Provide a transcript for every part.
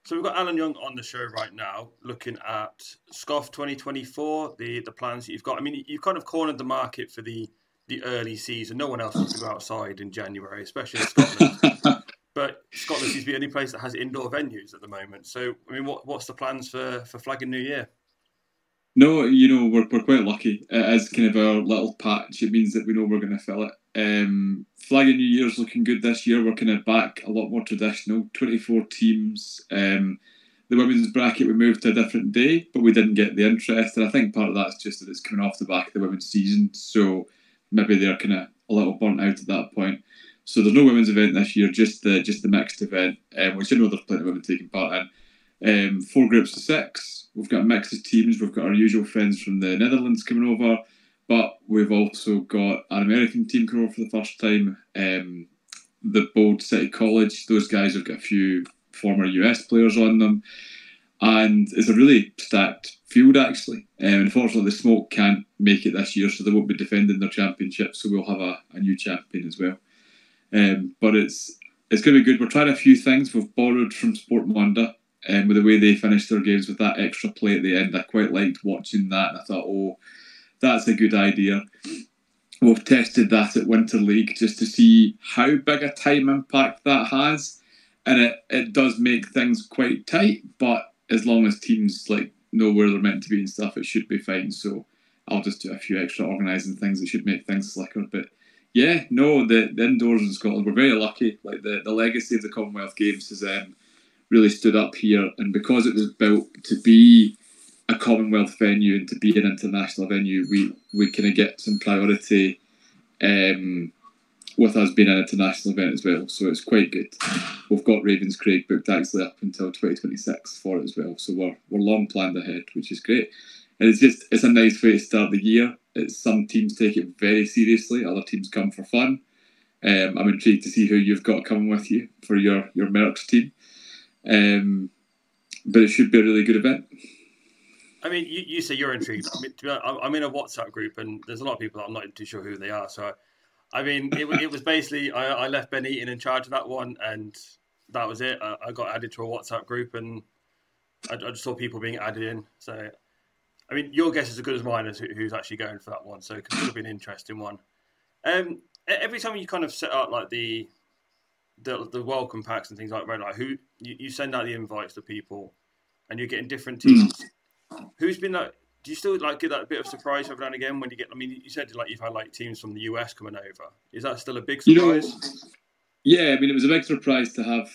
So we've got Alan Young on the show right now, looking at SCOFF 2024, the plans that you've got. I mean, you've kind of cornered the market for the early season. No one else wants to go outside in January, especially in Scotland. But Scotland seems to be the only place that has indoor venues at the moment. So, I mean, what's the plans for Flagna New Year? No, we're quite lucky. It is kind of our little patch. It means that we know we're going to fill it. Flagna New Year's looking good this year. We're kind of back a lot more traditional. 24 teams. The women's bracket, we moved to a different day, but we didn't get the interest. And I think part of that's just that it's coming off the back of the women's season. So maybe they're kind of a little burnt out at that point. So there's no women's event this year, just the mixed event, which I know there's plenty of women taking part in. 4 groups of 6. We've got a mix of teams. We've got our usual friends from the Netherlands coming over, but we've also got an American team coming over for the first time. The Bold City College, those guys have got a few former US players on them. And it's a really stacked field, actually. Unfortunately, the Smoke can't make it this year, so they won't be defending their championship, so we'll have a new champion as well. But it's going to be good. We're trying a few things. We've borrowed from Sportmonda. With the way they finished their games with that extra play at the end, I quite liked watching that. And I thought, that's a good idea. We've tested that at Winter League just to see how big a time impact that has. And it does make things quite tight, but as long as teams know where they're meant to be and stuff, it should be fine. So I'll just do a few extra organising things that should make things slicker. But yeah, no, the indoors in Scotland, we're very lucky. Like the legacy of the Commonwealth Games has really stood up here, and because it was built to be a Commonwealth venue and to be an international venue, we kind of get some priority with us being an international event as well, so it's quite good. We've got Ravenscraig booked actually up until 2026 for it as well, so we're long planned ahead, which is great. And it's a nice way to start the year. Some teams take it very seriously, other teams come for fun. I'm intrigued to see who you've got coming with you for your Mercs team. But it should be a really good event. I mean, you say you're intrigued. I'm in a WhatsApp group, and there's a lot of people that I'm not too sure who they are. So, I mean, it was basically I left Ben Eaton in charge of that one, and that was it. I got added to a WhatsApp group, and I just saw people being added in. So, I mean, your guess is as good as mine as who's actually going for that one. So, it could be an interesting one. Every time you kind of set up like the welcome packs and things like that, like who you send out the invites to people, and you're getting different teams. Who's been like? Do you still get that bit of surprise every now and again when you get? I mean, you said you've had teams from the US coming over. Is that still a big surprise? Yeah, I mean, it was a big surprise to have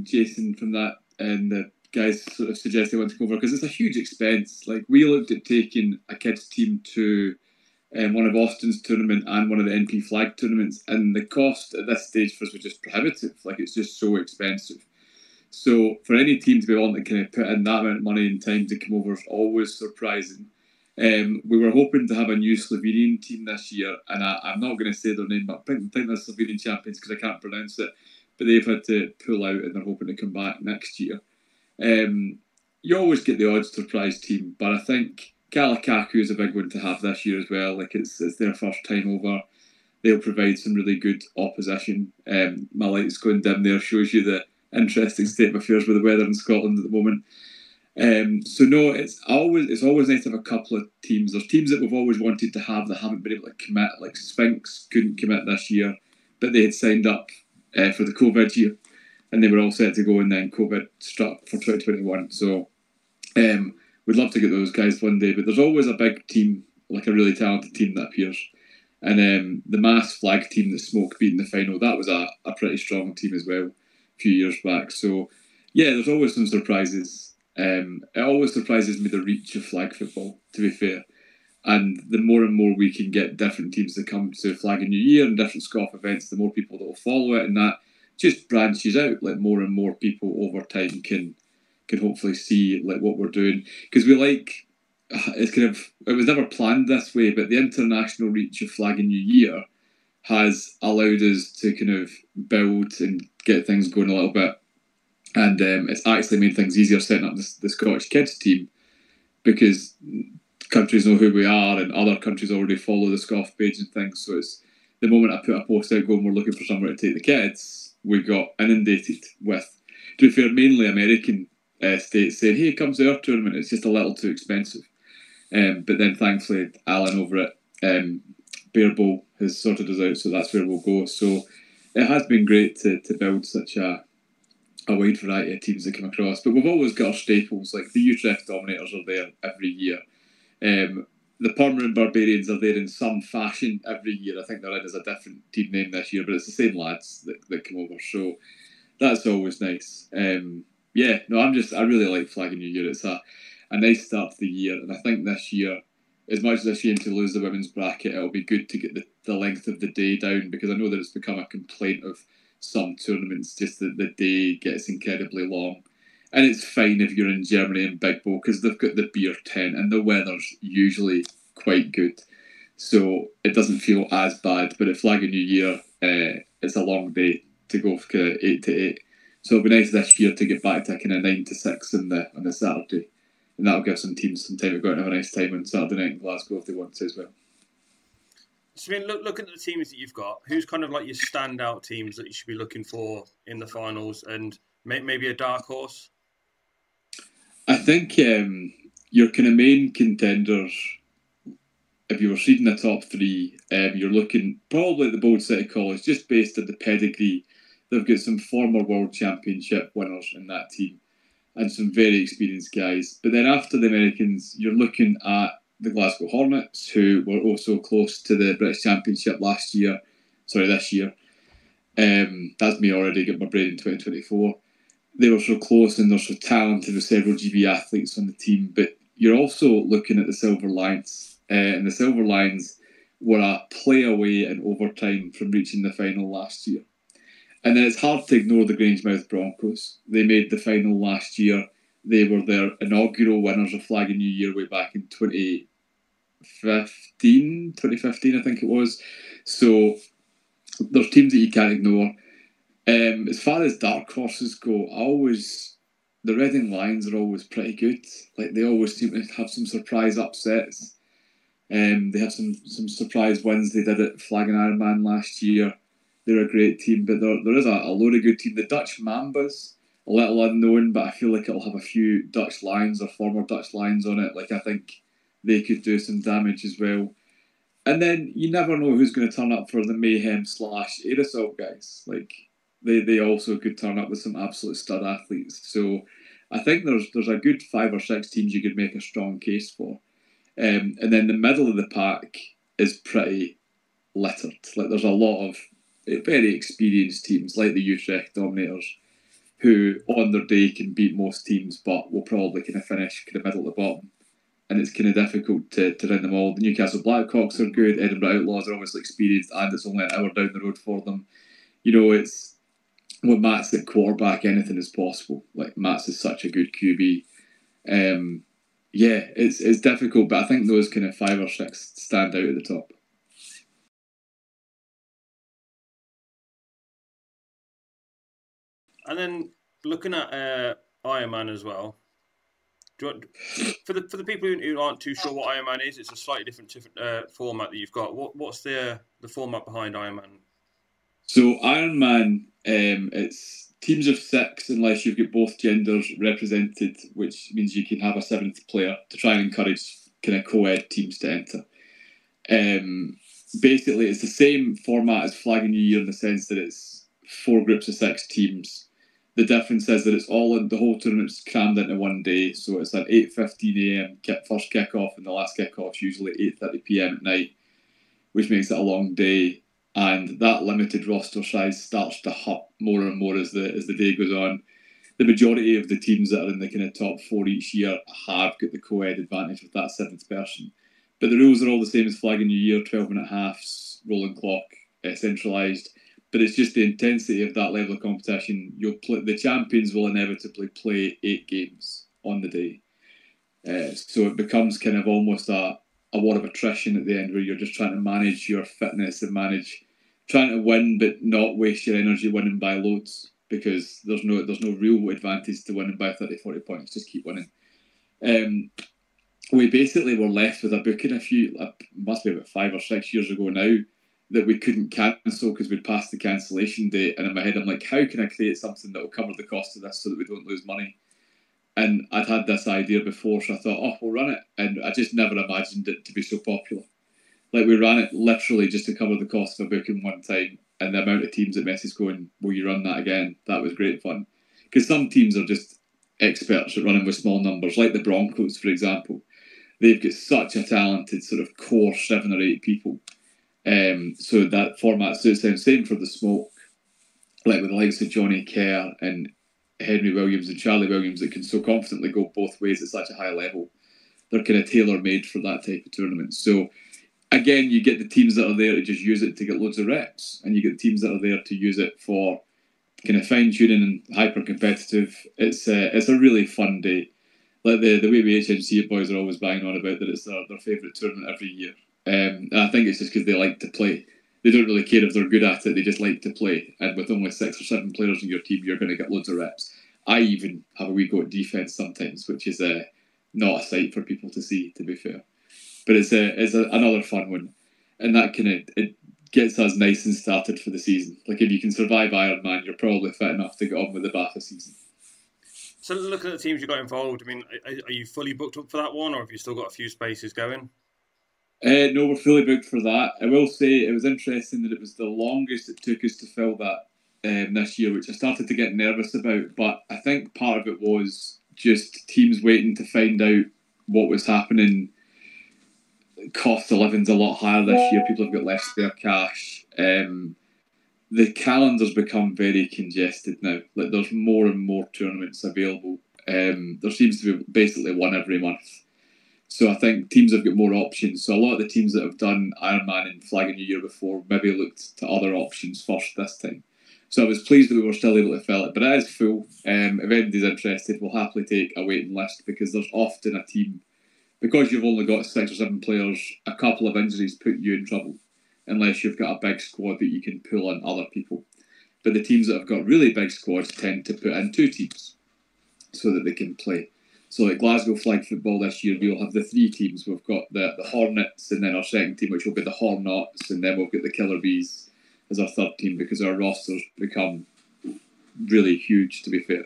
Jason from that, and the guys sort of suggest they want to come over because it's a huge expense. We looked at taking a kids team to one of Austin's tournament and one of the NP flag tournaments, and the cost at this stage for us was just prohibitive. It's just so expensive. So for any team to be willing to kind of put in that amount of money and time to come over is always surprising. We were hoping to have a new Slovenian team this year, and I'm not going to say their name, but I think they're Slovenian champions because I can't pronounce it, but they've had to pull out and they're hoping to come back next year. You always get the odd surprise team, but I think Kalakaku is a big one to have this year as well. It's their first time over. They'll provide some really good opposition. My light's going dim there, shows you the interesting state of affairs with the weather in Scotland at the moment. So no, it's always nice to have a couple of teams. There's teams that we've always wanted to have that haven't been able to commit. Sphinx couldn't commit this year, but they had signed up for the COVID year, and they were all set to go, and then COVID struck for 2021. So we'd love to get those guys one day, but there's always a big team, a really talented team that appears. And the Mass flag team that Smoke beat in the final, that was a pretty strong team as well a few years back. So yeah, there's always some surprises. It always surprises me the reach of flag football, to be fair. And the more and more we can get different teams to come to Flagna New Year and different SCOFF events, the more people that will follow it, and that just branches out. More and more people over time can hopefully see what we're doing, because it was never planned this way, but the international reach of Flagna New Year has allowed us to kind of build and get things going a little bit, and it's actually made things easier setting up the Scottish kids team, because countries know who we are and other countries already follow the SCOFF page and things. So it's the moment I put a post out going, we're looking for somewhere to take the kids, we got inundated with, to be fair, mainly American states saying, hey, come to our tournament, it's just a little too expensive. But then thankfully Alan over at Bear Bowl has sorted us out, so that's where we'll go. So it has been great to build such a wide variety of teams that come across. But we've always got our staples, like the Utrecht Dominators are there every year. The Permanent Barbarians are there in some fashion every year. I think they're in as a different team name this year, but it's the same lads that come over. So that's always nice. I really like Flag New Year. It's a nice start to the year. And I think this year, as much as a shame to lose the women's bracket, it'll be good to get the length of the day down, because I know that it's become a complaint of some tournaments, just that the day gets incredibly long. And it's fine if you're in Germany and Big Bowl, because they've got the beer tent and the weather's usually quite good. So it doesn't feel as bad. But at Flag of New Year, it's a long day to go from kind of 8 to 8. So it'll be nice this year to get back to kind of 9 to 6 on the Saturday. And that'll give some teams some time to go out and have a nice time on Saturday night in Glasgow if they want to as well. So, I mean, looking at the teams that you've got, who's kind of like your standout teams that you should be looking for in the finals, and maybe a dark horse? I think your kind of main contenders, if you were seeding the top three, you're looking probably at the Bold City College, just based on the pedigree. They've got some former World Championship winners in that team and some very experienced guys. But then after the Americans, you're looking at the Glasgow Hornets, who were also close to the British Championship this year. That's me already getting my brain in 2024. They were so close and they're so talented with several GB athletes on the team. But you're also looking at the Silver Lions. And the Silver Lions were a play away in overtime from reaching the final last year. And then it's hard to ignore the Grangemouth Broncos. They made the final last year. They were their inaugural winners of Flag and New Year way back in 2015, I think it was. So there's teams that you can't ignore. As far as dark horses go, the Reading Lions are always pretty good. Like, they always seem to have some surprise upsets. They have some surprise wins. They did it Flagna Ironman last year. They're a great team, but there is a load of good team. The Dutch Mambas, a little unknown, but I feel like it'll have a few Dutch Lions or former Dutch Lions on it. Like, I think they could do some damage as well. And then you never know who's going to turn up for the Mayhem / Air Assault guys. Like, they also could turn up with some absolute stud athletes. So I think there's a good 5 or 6 teams you could make a strong case for. And then the middle of the pack is pretty littered. Like, there's a lot of very experienced teams like the Utrecht Dominators, who on their day can beat most teams, but will probably kind of finish kind of middle to bottom. And it's kind of difficult to run them all. The Newcastle Blackhawks are good. Edinburgh Outlaws are obviously experienced, and it's only an hour down the road for them. You know, it's when Matt's at quarterback, anything is possible. Like, Matt's is such a good QB. It's difficult, but I think those kind of 5 or 6 stand out at the top. And then looking at Ironman as well, for the people who aren't too sure what Ironman is, it's a slightly different format that you've got. What's the format behind Ironman? So Ironman, it's teams of 6 unless you've got both genders represented, which means you can have a 7th player to try and encourage kind of co-ed teams to enter. Basically, it's the same format as Flag New Year in the sense that it's 4 groups of 6 teams. The difference is that it's the whole tournament's crammed into one day, so it's an 8:15 a.m. first kick-off, and the last kick-off's usually 8:30 p.m. at night, which makes it a long day. And that limited roster size starts to hurt more and more as the day goes on. The majority of the teams that are in the kind of top 4 each year have got the co-ed advantage with that 7th person. But the rules are all the same as Flag New Year, 12-minute halves, rolling clock, centralised. But it's just the intensity of that level of competition. The champions will inevitably play 8 games on the day. So it becomes kind of almost a war of attrition at the end, where you're just trying to manage your fitness and trying to win but not waste your energy winning by loads, because there's no real advantage to winning by 30-40 points. Just keep winning. We basically were left with a booking must be about 5 or 6 years ago now, that we couldn't cancel because we'd passed the cancellation date. And in my head, I'm like, how can I create something that will cover the cost of this so that we don't lose money? And I'd had this idea before, so I thought, oh, we'll run it. And I just never imagined it to be so popular. Like, we ran it literally just to cover the cost of a booking one time. And the amount of teams that messaged going, will you run that again? That was great fun. Because some teams are just experts at running with small numbers, like the Broncos, for example. They've got such a talented sort of core 7 or 8 people. So that format suits them. Same for the Smoke. Like with the likes of Johnny Kerr and Henry Williams and Charlie Williams that can so confidently go both ways at such a high level. They're kind of tailor-made for that type of tournament. So, again, you get the teams that are there to just use it to get loads of reps, and you get the teams that are there to use it for kind of fine-tuning and hyper-competitive. It's a really fun day. Like the way we HNC boys are always banging on about that it's their favourite tournament every year. And I think it's just because they like to play. They don't really care if they're good at it, they just like to play. And with only 6 or 7 players in your team, you're going to get loads of reps. I even have a wee go at defence sometimes, which is not a sight for people to see, to be fair. But it's another fun one. And that it gets us nice and started for the season. Like, if you can survive Ironman, you're probably fit enough to get on with the BAFA season. So looking at the teams you got involved, I mean, are you fully booked up for that one, or have you still got a few spaces going? No, we're fully booked for that. I will say it was interesting that it was the longest it took us to fill that this year, which I started to get nervous about. But I think part of it was just teams waiting to find out what was happening. Cost of living's a lot higher this year. People have got less spare cash. The calendar's become very congested now. Like, there's more and more tournaments available. There seems to be basically one every month. So I think teams have got more options. So a lot of the teams that have done Ironman and Flagna the year before maybe looked to other options first this time. So I was pleased that we were still able to fill it. But it is full. If anybody's interested, we'll happily take a waiting list, because there's often a team, because you've only got 6 or 7 players, a couple of injuries put you in trouble, unless you've got a big squad that you can pull on other people. But the teams that have got really big squads tend to put in 2 teams so that they can play. So like Glasgow Flag Football this year, we'll have the 3 teams. We've got the Hornets, and then our second team, which will be the Hornets, and then we've got the Killer Bees as our third team, because our rosters become really huge, to be fair.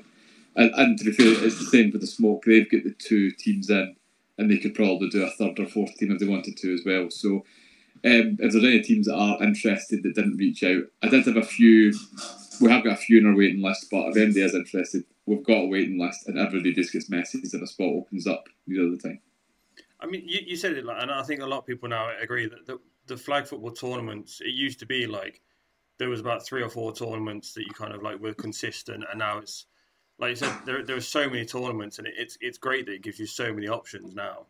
And to be fair, it's the same for the Smoke. They've got the 2 teams in, and they could probably do a 3rd or 4th team if they wanted to as well. So if there's any teams that are interested that didn't reach out, I did have a few. We have got a few in our waiting list, but if anybody is interested, we've got a waiting list, and everybody just gets messages and a spot opens up near the time. I mean, you said it, and I think a lot of people now agree that the flag football tournaments, it used to be like there was about 3 or 4 tournaments that you kind of like were consistent, and now it's, like you said, there are so many tournaments, and it's great that it gives you so many options now.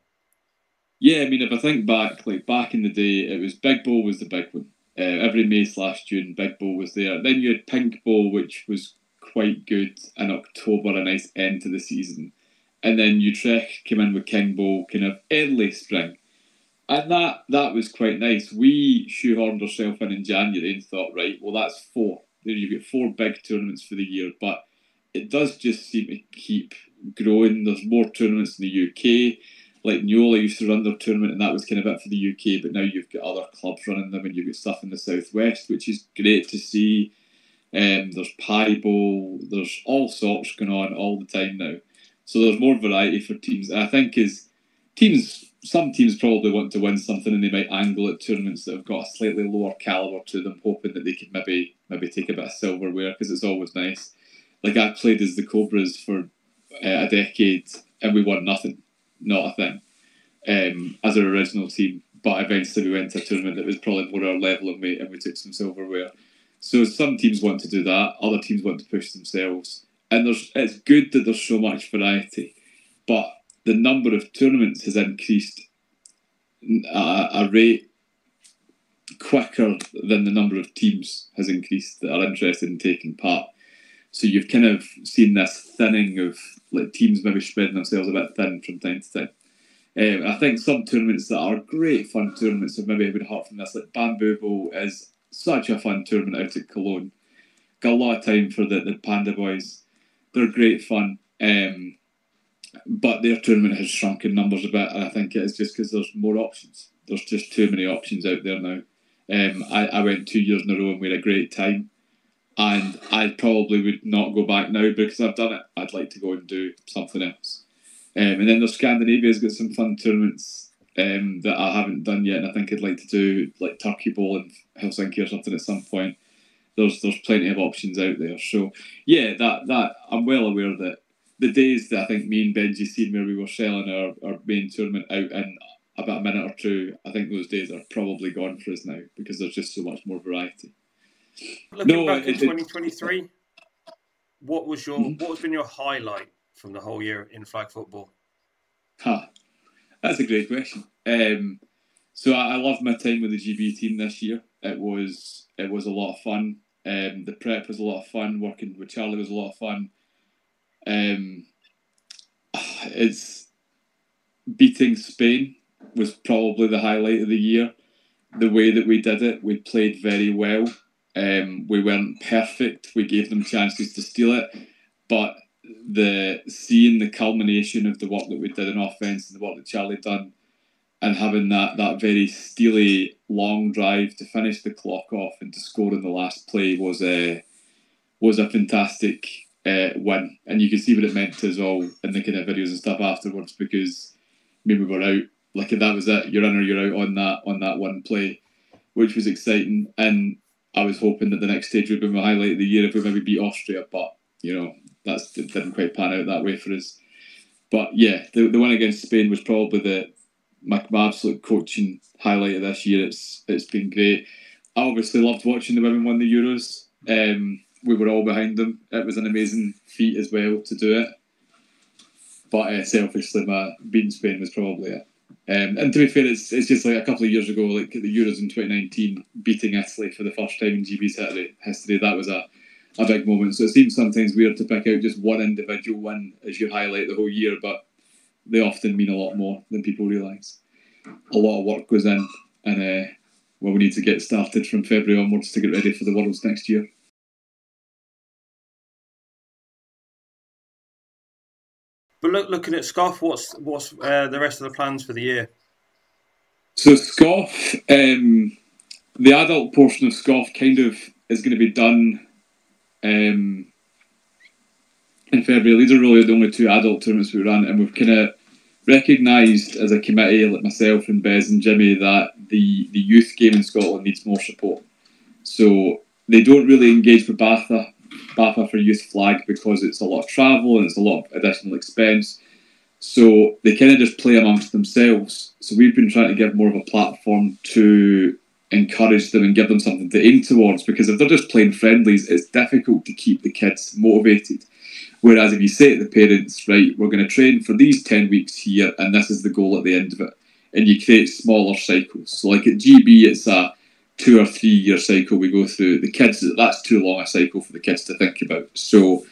Yeah, I mean, if I think back in the day, it was Big Bowl was the big one. Every May/June, Big Bowl was there. Then you had Pink Bowl, which was quite good in October, a nice end to the season. And then Utrecht came in with King Bowl, kind of early spring. And that was quite nice. We shoehorned ourselves in January and thought, right, well, that's 4. There you've got 4 big tournaments for the year, but it does just seem to keep growing. There's more tournaments in the UK. Like Neola used to run their tournament, and that was kind of it for the UK, but now you've got other clubs running them, and you've got stuff in the Southwest, which is great to see. There's Pie Bowl, there's all sorts going on all the time now. So there's more variety for teams. And I think some teams probably want to win something, and they might angle at tournaments that have got a slightly lower calibre to them, hoping that they can maybe take a bit of silverware, because it's always nice. Like, I played as the Cobras for a decade, and we won nothing. Not a thing, as our original team. But eventually we went to a tournament that was probably more our level, and we took some silverware. So some teams want to do that, other teams want to push themselves. And it's good that there's so much variety, but the number of tournaments has increased at a rate quicker than the number of teams has increased that are interested in taking part. So you've kind of seen this thinning of like teams maybe spreading themselves a bit thin from time to time. I think some tournaments that are great fun tournaments have maybe been hurt from this. Like Bamboo Bowl is such a fun tournament out at Cologne. Got a lot of time for the Panda Boys. They're great fun. But their tournament has shrunk in numbers a bit, and I think it is just because there's more options. There's just too many options out there now. I went 2 years in a row and we had a great time. and I probably would not go back now because I've done it. I'd like to go and do something else. And then there's Scandinavia's got some fun tournaments that I haven't done yet, and I think I'd like to do like Turkey Bowl in Helsinki or something at some point. There's plenty of options out there. So yeah, that I'm well aware that the days that I think me and Benji seen where we were selling our main tournament out in about a minute or two, I think those days are probably gone for us now because there's just so much more variety. Looking back in 2023, what's been your highlight from the whole year in flag football? That's a great question. So I loved my time with the GB team this year. It was a lot of fun. The prep was a lot of fun. Working with Charlie was a lot of fun. It's beating Spain was probably the highlight of the year. The way that we did it, we played very well. We weren't perfect. We gave them chances to steal it, but seeing the culmination of the work that we did in offence and the work that Charlie done, and having that very steely long drive to finish the clock off and to score in the last play was a fantastic win. And you can see what it meant to us all in the kind of videos and stuff afterwards, because we were out, like that was it, you're in or you're out on that one play, which was exciting. And I was hoping that the next stage would be my highlight of the year if we maybe beat Austria, but it didn't quite pan out that way for us. But yeah, the win against Spain was probably my absolute coaching highlight of this year. It's been great. I obviously loved watching the women win the Euros. We were all behind them. It was an amazing feat as well to do it. But selfishly, my beating Spain was probably it. And to be fair, it's just like a couple of years ago, like at the Euros in 2019, beating Italy for the first time in GB's history. That was a big moment. So it seems sometimes weird to pick out just one individual win as your highlight the whole year, but they often mean a lot more than people realise. A lot of work goes in, and we need to get started from February onwards to get ready for the Worlds next year. But looking at SCOFF, what's the rest of the plans for the year? So SCOFF, the adult portion of SCOFF kind of is going to be done in February. These are really the only two adult tournaments we run, and we've kind of recognised as a committee, like myself and Bez and Jimmy, that the youth game in Scotland needs more support. So they don't really engage with BAFA for youth flag because it's a lot of travel and it's a lot of additional expense. So they kind of just play amongst themselves. So we've been trying to give more of a platform to encourage them and give them something to aim towards, because if they're just playing friendlies, it's difficult to keep the kids motivated. Whereas if you say to the parents, right, we're going to train for these 10 weeks here and this is the goal at the end of it, and you create smaller cycles. So like at GB, it's a 2 or 3 year cycle we go through. The kids, that's too long a cycle for the kids to think about. So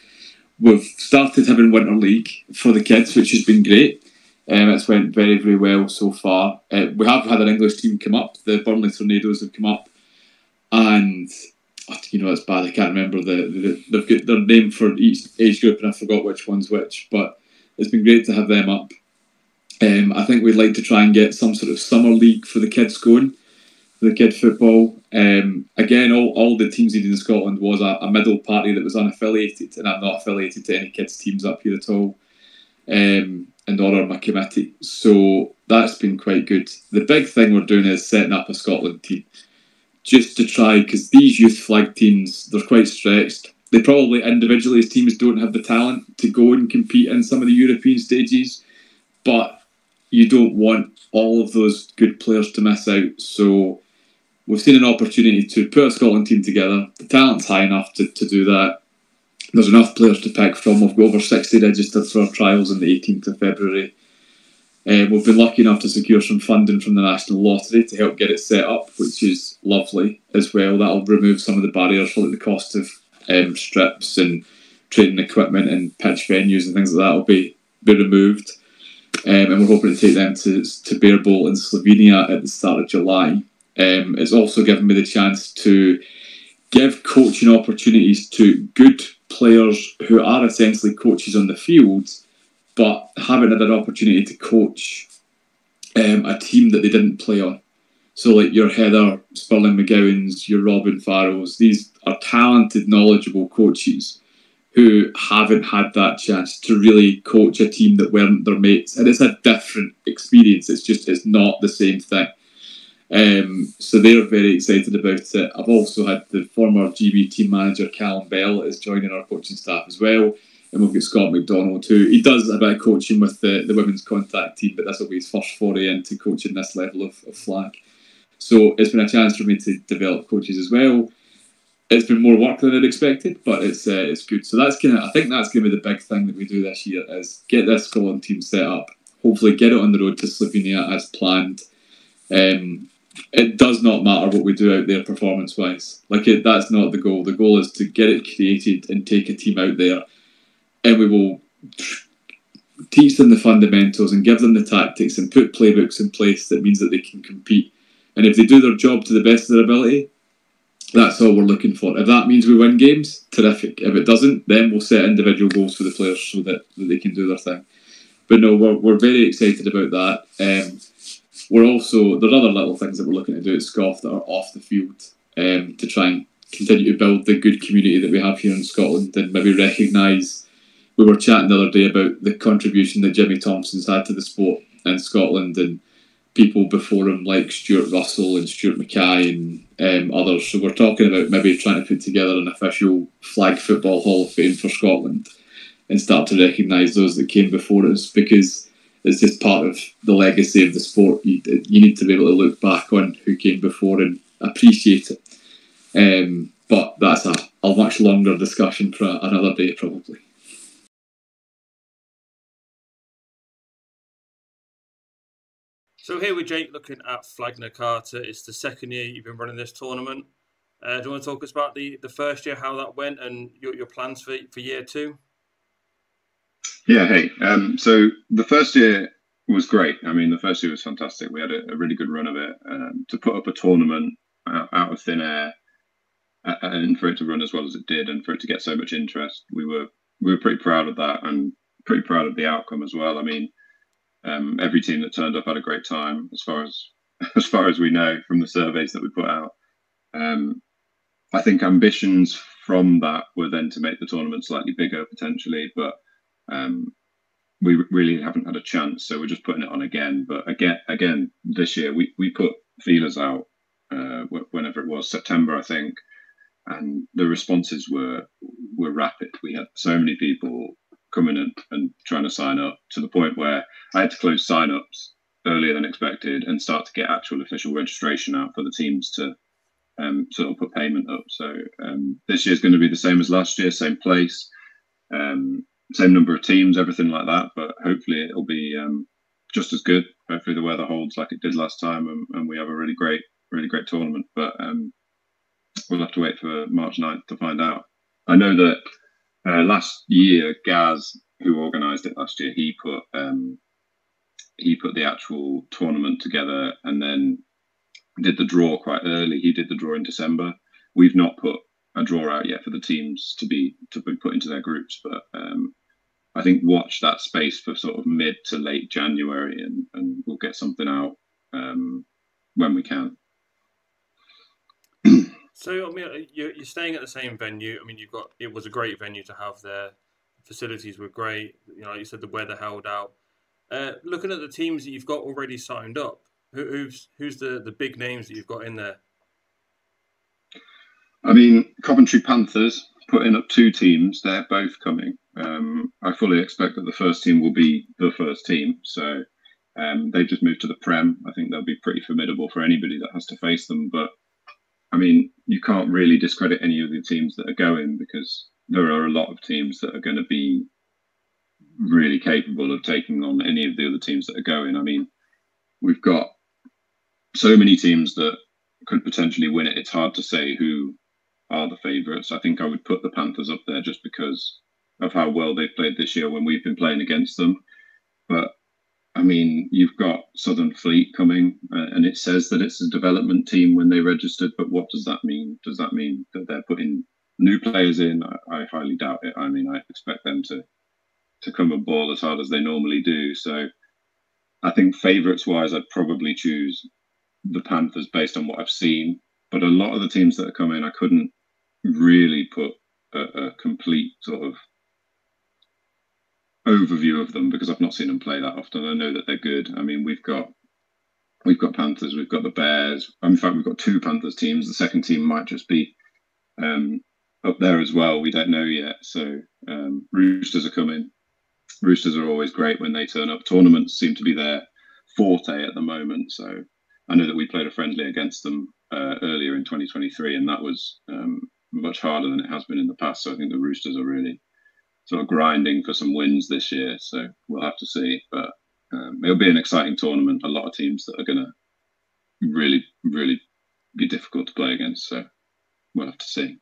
we've started having Winter League for the kids, which has been great. It's went very, very well so far. We have had an English team come up. The Burnley Tornadoes have come up, and it's bad. I can't remember they've got their name for each age group, and I forgot which one's which. But it's been great to have them up. I think we'd like to try and get some sort of summer league for the kids going, for the kid football. Again, all the teams needed in Scotland was a middle party that was unaffiliated, and I'm not affiliated to any kids teams up here at all. And nor are my committee. So that's been quite good. The big thing we're doing is setting up a Scotland team, just to try, because these youth flag teams, they're quite stretched. They probably individually as teams don't have the talent to go and compete in some of the European stages, but you don't want all of those good players to miss out. So we've seen an opportunity to put a Scotland team together. The talent's high enough to do that. There's enough players to pick from. We've got over 60 registered for our trials on the 18th of February. We've been lucky enough to secure some funding from the National Lottery to help get it set up, which is lovely as well. That'll remove some of the barriers for like the cost of strips and training equipment and pitch venues and things like that will be removed. And we're hoping to take them to Bearbolt in Slovenia at the start of July. It's also given me the chance to give coaching opportunities to good players who are essentially coaches on the field, but haven't had an opportunity to coach a team that they didn't play on. So like your Heather Spurling McGowans, your Robin Farrells, these are talented, knowledgeable coaches who haven't had that chance to really coach a team that weren't their mates. And it's a different experience. It's not the same thing. So they're very excited about it. I've also had the former GB team manager Callum Bell is joining our coaching staff as well. And we've got Scott McDonald too. He does a bit of coaching with the women's contact team, but this will be his first foray into coaching this level of flag. So it's been a chance for me to develop coaches as well. It's been more work than I'd expected, but it's good. So I think that's going to be the big thing that we do this year is get this Scotland team set up. Hopefully get it on the road to Slovenia as planned. It does not matter what we do out there performance-wise. That's not the goal. The goal is to get it created and take a team out there, and we will teach them the fundamentals and give them the tactics and put playbooks in place that means that they can compete. And if they do their job to the best of their ability, that's all we're looking for. If that means we win games, terrific. If it doesn't, then we'll set individual goals for the players so that they can do their thing. But no, we're very excited about that. We're also, there are other little things that we're looking to do at SCOFF that are off the field to try and continue to build the good community that we have here in Scotland and maybe recognise. We were chatting the other day about the contribution that Jimmy Thompson's had to the sport in Scotland and people before him like Stuart Russell and Stuart Mackay and others. So we're talking about maybe trying to put together an official flag football Hall of Fame for Scotland and start to recognise those that came before us, because it's just part of the legacy of the sport. You need to be able to look back on who came before and appreciate it. But that's a much longer discussion for another day probably. So here with Jake looking at Flagna Carta. It's the second year you've been running this tournament. Do you want to talk us about the first year, how that went, and your plans for year two? Yeah, hey. So the first year was great. I mean, the first year was fantastic. We had a really good run of it. To put up a tournament out of thin air and for it to run as well as it did and for it to get so much interest, we were pretty proud of that and pretty proud of the outcome as well. I mean, every team that turned up had a great time, as far as we know from the surveys that we put out. I think ambitions from that were then to make the tournament slightly bigger potentially, but we really haven't had a chance, so we're just putting it on again. But again this year we put feelers out whenever it was, September I think, and the responses were rapid. We had so many people coming and trying to sign up, to the point where I had to close sign-ups earlier than expected and start to get actual official registration out for the teams to sort of put payment up. So this year's going to be the same as last year, same place, same number of teams, everything like that. But hopefully it'll be just as good. Hopefully the weather holds like it did last time, and we have a really great tournament. But we'll have to wait for March 9th to find out. I know that last year, Gaz, who organised it last year, he put the actual tournament together and then did the draw quite early. He did the draw in December. We've not put a draw out yet for the teams to be put into their groups, but I think watch that space for sort of mid to late January, and we'll get something out when we can. So, I mean, you're staying at the same venue. I mean, it was a great venue to have there. Facilities were great. You know, like you said, the weather held out. Looking at the teams that you've got already signed up, who's the big names that you've got in there? I mean, Coventry Panthers putting up 2 teams. They're both coming. I fully expect that the first team will be the first team. So they've just moved to the Prem. I think they'll be pretty formidable for anybody that has to face them. But I mean, you can't really discredit any of the teams that are going, because there are a lot of teams that are going to be really capable of taking on any of the other teams that are going. I mean, we've got so many teams that could potentially win it. It's hard to say who are the favourites. I think I would put the Panthers up there just because of how well they've played this year when we've been playing against them. But I mean, you've got Southern Fleet coming, and it says that it's a development team when they registered, but what does that mean? Does that mean that they're putting new players in? I highly doubt it. I mean, I expect them to come and ball as hard as they normally do. So I think favourites-wise, I'd probably choose the Panthers based on what I've seen, but a lot of the teams that are coming, I couldn't really put a complete sort of overview of them because I've not seen them play that often. I know that they're good. I mean, we've got Panthers, we've got the Bears. In fact, we've got two Panthers teams. The second team might just be up there as well. We don't know yet. So Roosters are coming. Roosters are always great when they turn up. Tournaments seem to be their forte at the moment. So I know that we played a friendly against them earlier in 2023, and that was much harder than it has been in the past. So I think the Roosters are really sort of grinding for some wins this year. So we'll have to see. But it'll be an exciting tournament. A lot of teams that are going to really, really be difficult to play against. So we'll have to see.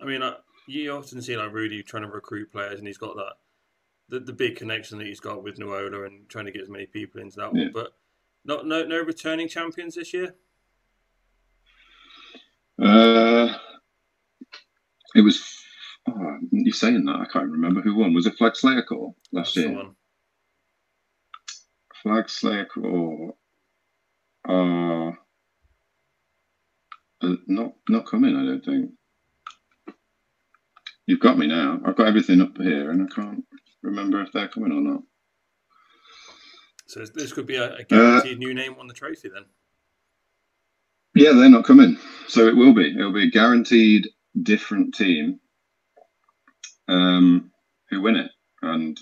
I mean, you often see like Rudy trying to recruit players, and he's got the big connection that he's got with Nuola and trying to get as many people into that one. But no returning champions this year. It was. Oh, you're saying that I can't remember who won. Was it Flag Slayer Core last year? Flag Slayer Core are not coming. I don't think. You've got me now. I've got everything up here, and I can't remember if they're coming or not. So this could be a guaranteed new name on the trophy then. Yeah, they're not coming. So it will be. It'll be a guaranteed different team who win it. And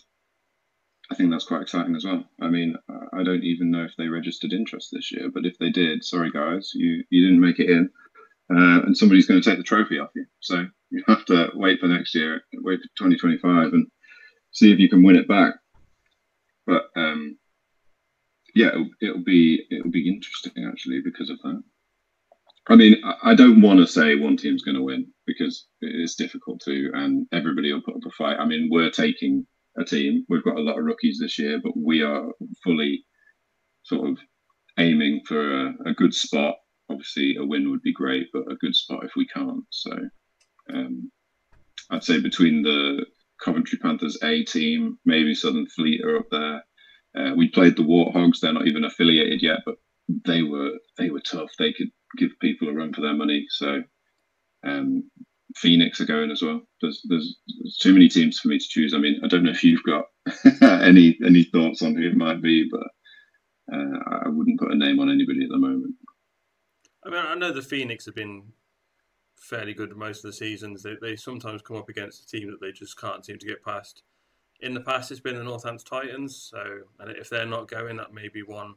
I think that's quite exciting as well. I mean, I don't even know if they registered interest this year, but if they did, sorry guys, you didn't make it in. And somebody's going to take the trophy off you. So you have to wait for next year, wait for 2025 and see if you can win it back. But yeah, it'll be interesting actually because of that. I mean, I don't want to say one team's going to win because it's difficult to, and everybody will put up a fight. I mean, we're taking a team. We've got a lot of rookies this year, but we are fully sort of aiming for a good spot. Obviously, a win would be great, but a good spot if we can't. So I'd say between the Coventry Panthers A team, maybe Southern Fleet are up there. We played the Warthogs. They're not even affiliated yet, but they were tough. They could give people a run for their money. So Phoenix are going as well. There's too many teams for me to choose. I mean, I don't know if you've got any thoughts on who it might be, but I wouldn't put a name on anybody at the moment. I mean, I know the Phoenix have been fairly good most of the seasons. They sometimes come up against a team that they just can't seem to get past. In the past, it's been the Northampton Titans. So, and if they're not going, that may be one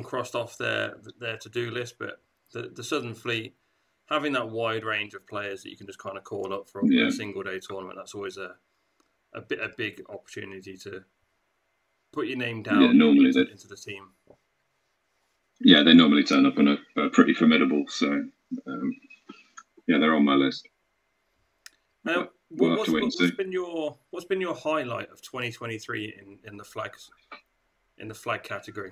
crossed off their to-do list. But the Southern Fleet, having that wide range of players that you can just kind of call up for a single-day tournament, that's always a big opportunity to put your name down into the team. Yeah, they normally turn up and are pretty formidable. So, yeah, they're on my list. Now, what's been your highlight of 2023 in the flag category?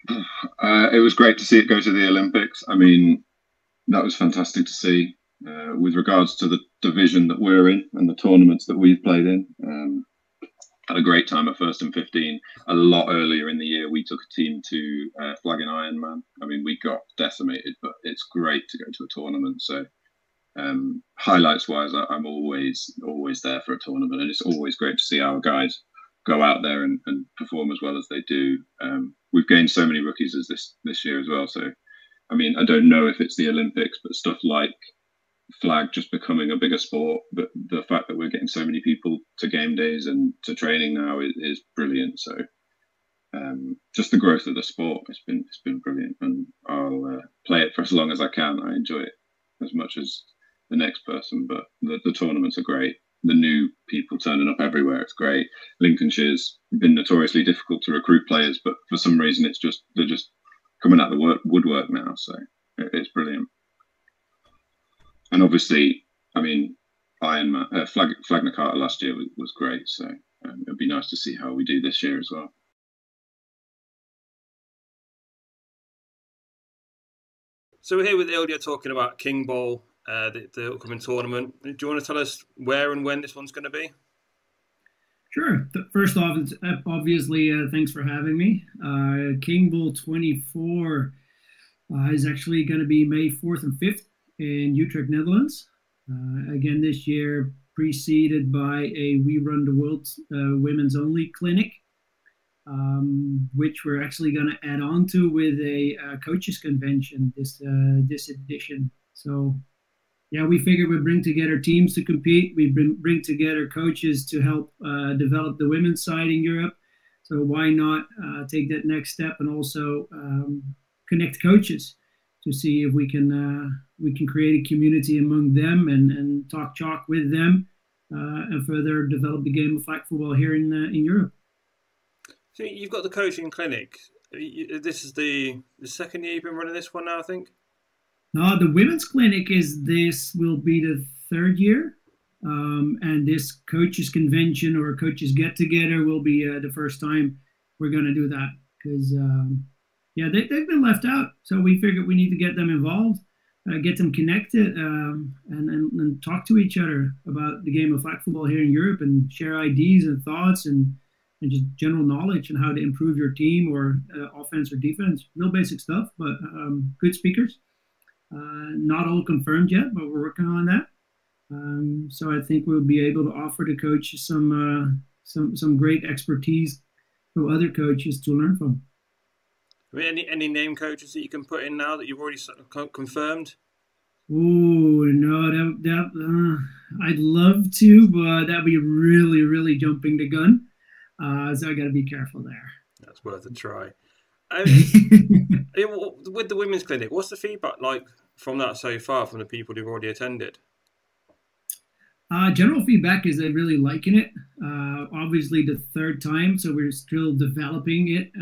It was great to see it go to the Olympics. I mean, that was fantastic to see. With regards to the division that we're in and the tournaments that we've played in, had a great time at First and 15. A lot earlier in the year, we took a team to Flagna Ironman. I mean, we got decimated, but it's great to go to a tournament. So, highlights-wise, I'm always there for a tournament, and it's always great to see our guys go out there and perform as well as they do. We've gained so many rookies as this year as well. So, I mean, I don't know if it's the Olympics, but stuff like flag just becoming a bigger sport, but the fact that we're getting so many people to game days and to training now is brilliant. So just the growth of the sport, it's been brilliant, and I'll play it for as long as I can. I enjoy it as much as the next person, but the tournaments are great. The new people turning up everywhere, it's great. Lincolnshire's been notoriously difficult to recruit players, but for some reason they're just coming out the woodwork now, so it's brilliant. And obviously, I mean, Flagna Carta last year was great. So it'd be nice to see how we do this year as well. So we're here with Ildia talking about King Bowl, the upcoming tournament. Do you want to tell us where and when this one's going to be? Sure. First off, it's obviously, thanks for having me. King Bull 24 is actually going to be May 4th and 5th in Utrecht, Netherlands. Again, this year preceded by a We Run the World women's only clinic, which we're actually going to add on to with a coaches convention this edition. So, yeah, we figured we'd bring together teams to compete. We bring together coaches to help develop the women's side in Europe. So why not take that next step and also connect coaches to see if we can create a community among them and talk chalk with them and further develop the game of flag football here in Europe. So you've got the coaching clinic. This is the second year you've been running this one now, I think. No, the women's clinic will be the third year, and this coaches convention or coaches get together will be the first time we're going to do that because they've been left out. So we figured we need to get them involved, get them connected, and talk to each other about the game of flag football here in Europe and share ideas and thoughts and just general knowledge on how to improve your team or offense or defense. Real basic stuff, but good speakers. Not all confirmed yet, but we're working on that. So I think we'll be able to offer the coaches some great expertise from other coaches to learn from. Any name coaches that you can put in now that you've already confirmed? Oh no, I'd love to, but that'd be really, really jumping the gun. So I got to be careful there. That's worth a try. With the women's clinic, what's the feedback like from that so far from the people who've already attended? General feedback is they're really liking it. Obviously, the third time, so we're still developing it.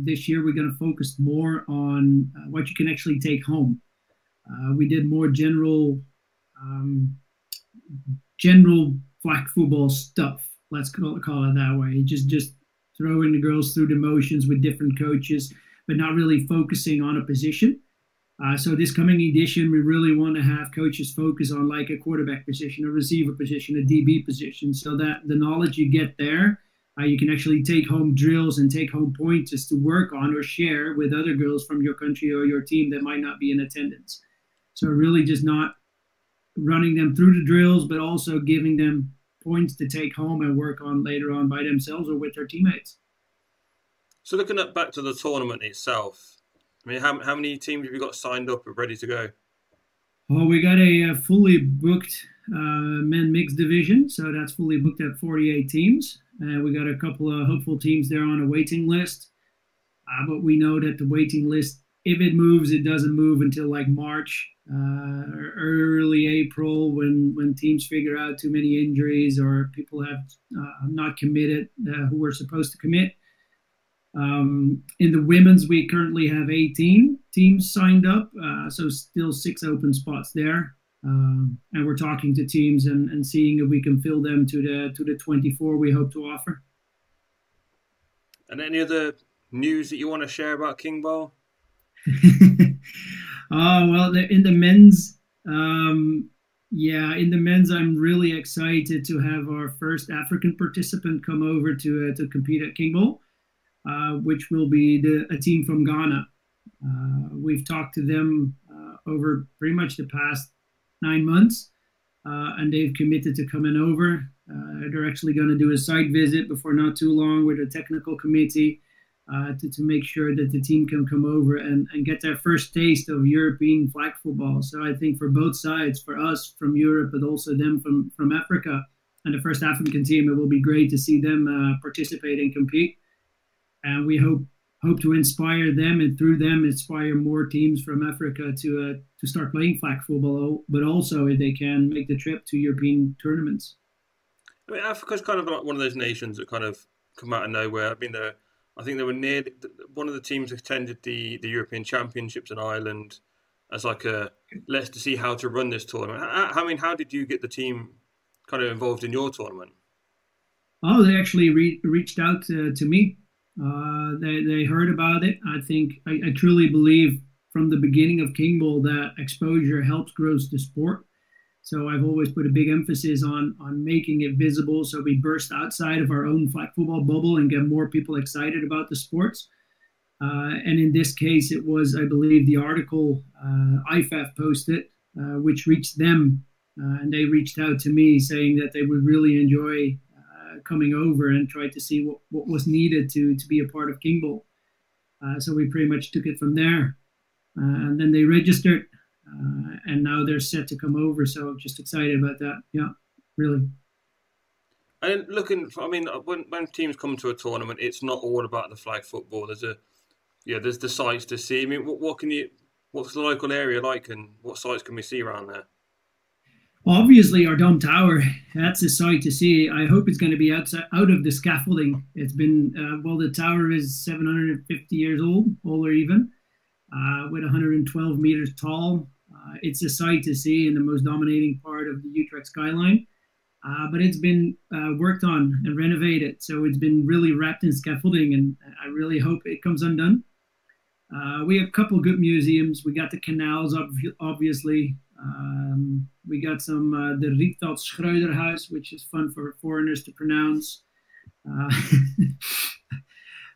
This year, we're going to focus more on what you can actually take home. We did more general flag football stuff. Let's call it that way. Just throwing the girls through the motions with different coaches, but not really focusing on a position. So this coming edition, we really want to have coaches focus on like a quarterback position, a receiver position, a DB position, so that the knowledge you get there, you can actually take home drills and take home pointers to work on or share with other girls from your country or your team that might not be in attendance. So really just not running them through the drills, but also giving them points to take home and work on later on by themselves or with their teammates. So looking back to the tournament itself, I mean, how many teams have you got signed up or ready to go? Oh, we got a fully booked men mixed division, so that's fully booked at 48 teams. We got a couple of hopeful teams there on a waiting list, but we know that the waiting list, if it moves, it doesn't move until like March or early April when teams figure out too many injuries or people have not committed who were supposed to commit. In the women's, we currently have 18 teams signed up, so still 6 open spots there. And we're talking to teams and seeing if we can fill them to the 24 we hope to offer. And any other news that you want to share about King Bowl? Well, in the men's, I'm really excited to have our first African participant come over to compete at King Bowl, which will be a team from Ghana. We've talked to them over pretty much the past 9 months, and they've committed to coming over. They're actually going to do a site visit before not too long with a technical committee to make sure that the team can come over and get their first taste of European flag football. So I think for both sides, for us from Europe, but also them from Africa, and the first African team, it will be great to see them participate and compete. And we hope to inspire them and through them inspire more teams from Africa to start playing flag football, but also if they can make the trip to European tournaments. I mean, Africa's kind of like one of those nations that kind of come out of nowhere. I mean, I think they were near one of the teams attended the European Championships in Ireland as like let's to see how to run this tournament. How did you get the team kind of involved in your tournament? Oh, they actually reached out to me. They heard about it. I think I truly believe from the beginning of King Bowl that exposure helps grow the sport. So I've always put a big emphasis on making it visible, so we burst outside of our own flag football bubble and get more people excited about the sports. And in this case, it was, I believe, the article IFAF posted, which reached them, and they reached out to me saying that they would really enjoy coming over and try to see what was needed to be a part of King Bowl. So we pretty much took it from there. And then they registered, and now they're set to come over. So I'm just excited about that. Yeah, really. And when teams come to a tournament, it's not all about the flag football. There's the sights to see. I mean, what's the local area like, and what sights can we see around there? Obviously, our Dome Tower, that's a sight to see. I hope it's going to be out of the scaffolding. It's been, the tower is 750 years old, older even, with 112 meters tall. It's a sight to see in the most dominating part of the Utrecht skyline. But it's been worked on and renovated. So it's been really wrapped in scaffolding, and I really hope it comes undone. We have a couple of good museums. We got the canals, obviously. We got some the Rietveld Schreuderhuis, which is fun for foreigners to pronounce.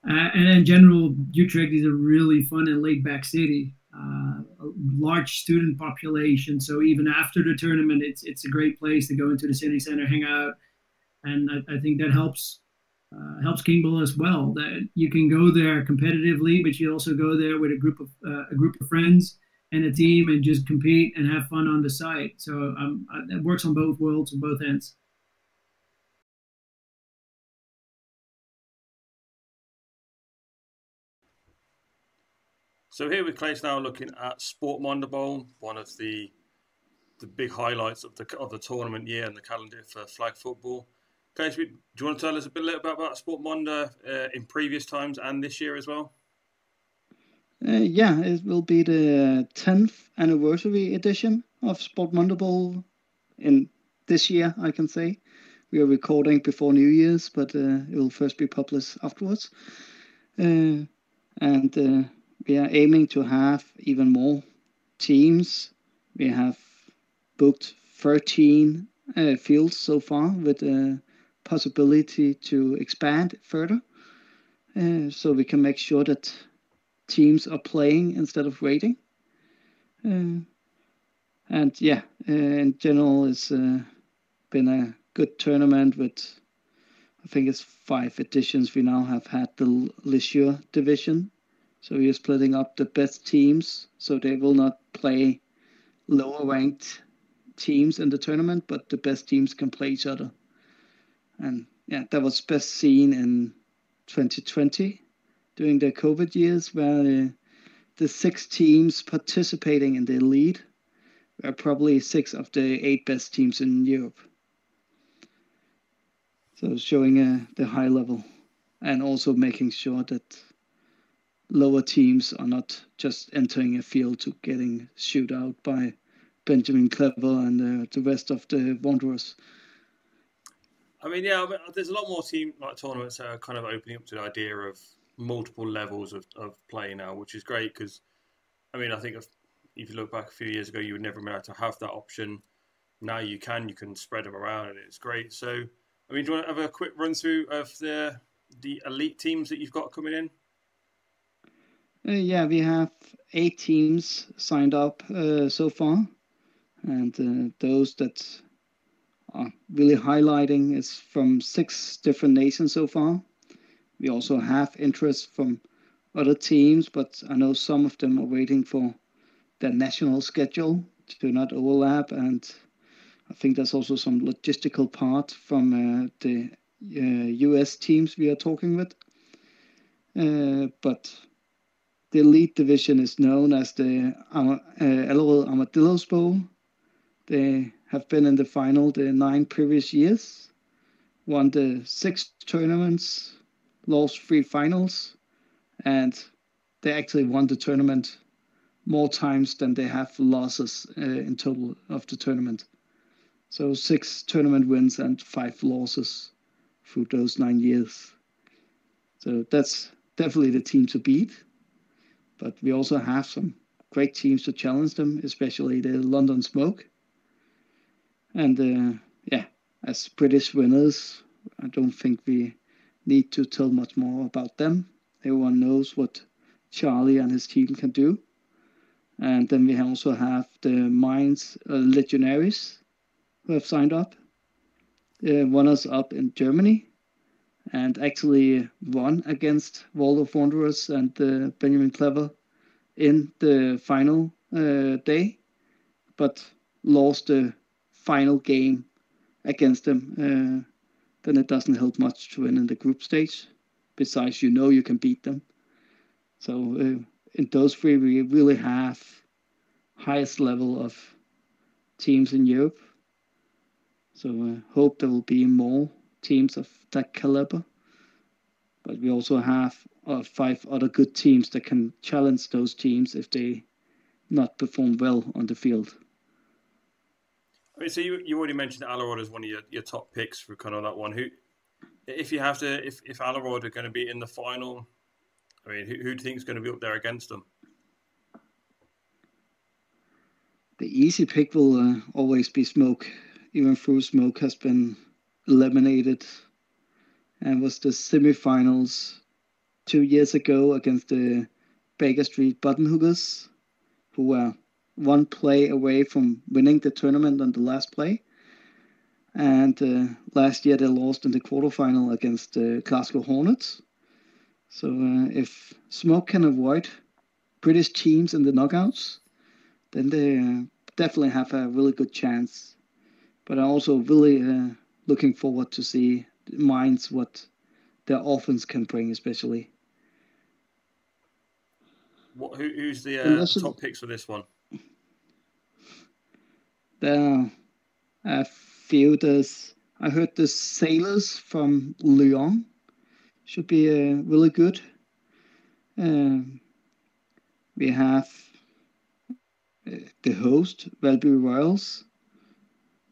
And in general, Utrecht is a really fun and laid-back city. A large student population, so even after the tournament, it's a great place to go into the city center, hang out, and I think that helps King Bowl as well. That you can go there competitively, but you also go there with a group of friends and a team and just compete and have fun on the side. So it works on both worlds, on both ends. So here with Claes now looking at Sportmonda Bowl, one of the big highlights of the tournament year and the calendar for flag football. Claes, do you want to tell us a bit about Sportmonda in previous times and this year as well? It will be the 10th anniversary edition of Sportmonda Bowl in this year, I can say. We are recording before New Year's, but it will first be published afterwards. And we are aiming to have even more teams. We have booked 13 fields so far, with a possibility to expand further. So we can make sure that teams are playing instead of waiting. In general, it's been a good tournament with, I think it's 5 editions. We now have had the Leisure division. So we are splitting up the best teams, so they will not play lower ranked teams in the tournament, but the best teams can play each other. And that was best seen in 2020 during the COVID years, where the 6 teams participating in the elite were probably 6 of the 8 best teams in Europe. So showing the high level, and also making sure that lower teams are not just entering a field to getting shoot out by Benjamin Clever and the rest of the Wanderers. There's a lot more tournaments that are kind of opening up to the idea of multiple levels of play now, which is great because, I think if you look back a few years ago, you would never be able to have that option. Now you can spread them around, and it's great. So, do you want to have a quick run through of the elite teams that you've got coming in? We have 8 teams signed up so far, and those that are really highlighting is from 6 different nations so far. We also have interest from other teams, but I know some of them are waiting for their national schedule to not overlap, and I think there's also some logistical part from the US teams we are talking with. But the elite division is known as the Allerød Armadillos Bowl. They have been in the final the 9 previous years, won the 6 tournaments, lost 3 finals, and they actually won the tournament more times than they have losses in total of the tournament. So 6 tournament wins and 5 losses through those 9 years. So that's definitely the team to beat. But we also have some great teams to challenge them, especially the London Smoke. And as British winners, I don't think we need to tell much more about them. Everyone knows what Charlie and his team can do. And then we also have the Mainz Legionaries who have signed up. Runners up in Germany, and actually won against Waldorf Wanderers and Benjamin Clever in the final day, but lost the final game against them. Then it doesn't help much to win in the group stage. Besides, you can beat them. So in those three, we really have highest level of teams in Europe. So I hope there will be more teams of that caliber. But we also have 5 other good teams that can challenge those teams if they not perform well on the field. I mean, so you already mentioned Allerod as one of your top picks for kind of that one. If Allerod are going to be in the final, I mean, who do you think is going to be up there against them? The easy pick will always be Smoke, even though Smoke has been eliminated and was the semifinals 2 years ago against the Baker Street Buttonhookers, who were one play away from winning the tournament on the last play. And last year they lost in the quarterfinal against the Glasgow Hornets. So if Smoke can avoid British teams in the knockouts, then they definitely have a really good chance. But I'm also really looking forward to see Mainz what their offense can bring, especially. Who's the top picks for this one? There are a few. I heard the Sailors from Lyon should be really good. We have the host, Valby Royals,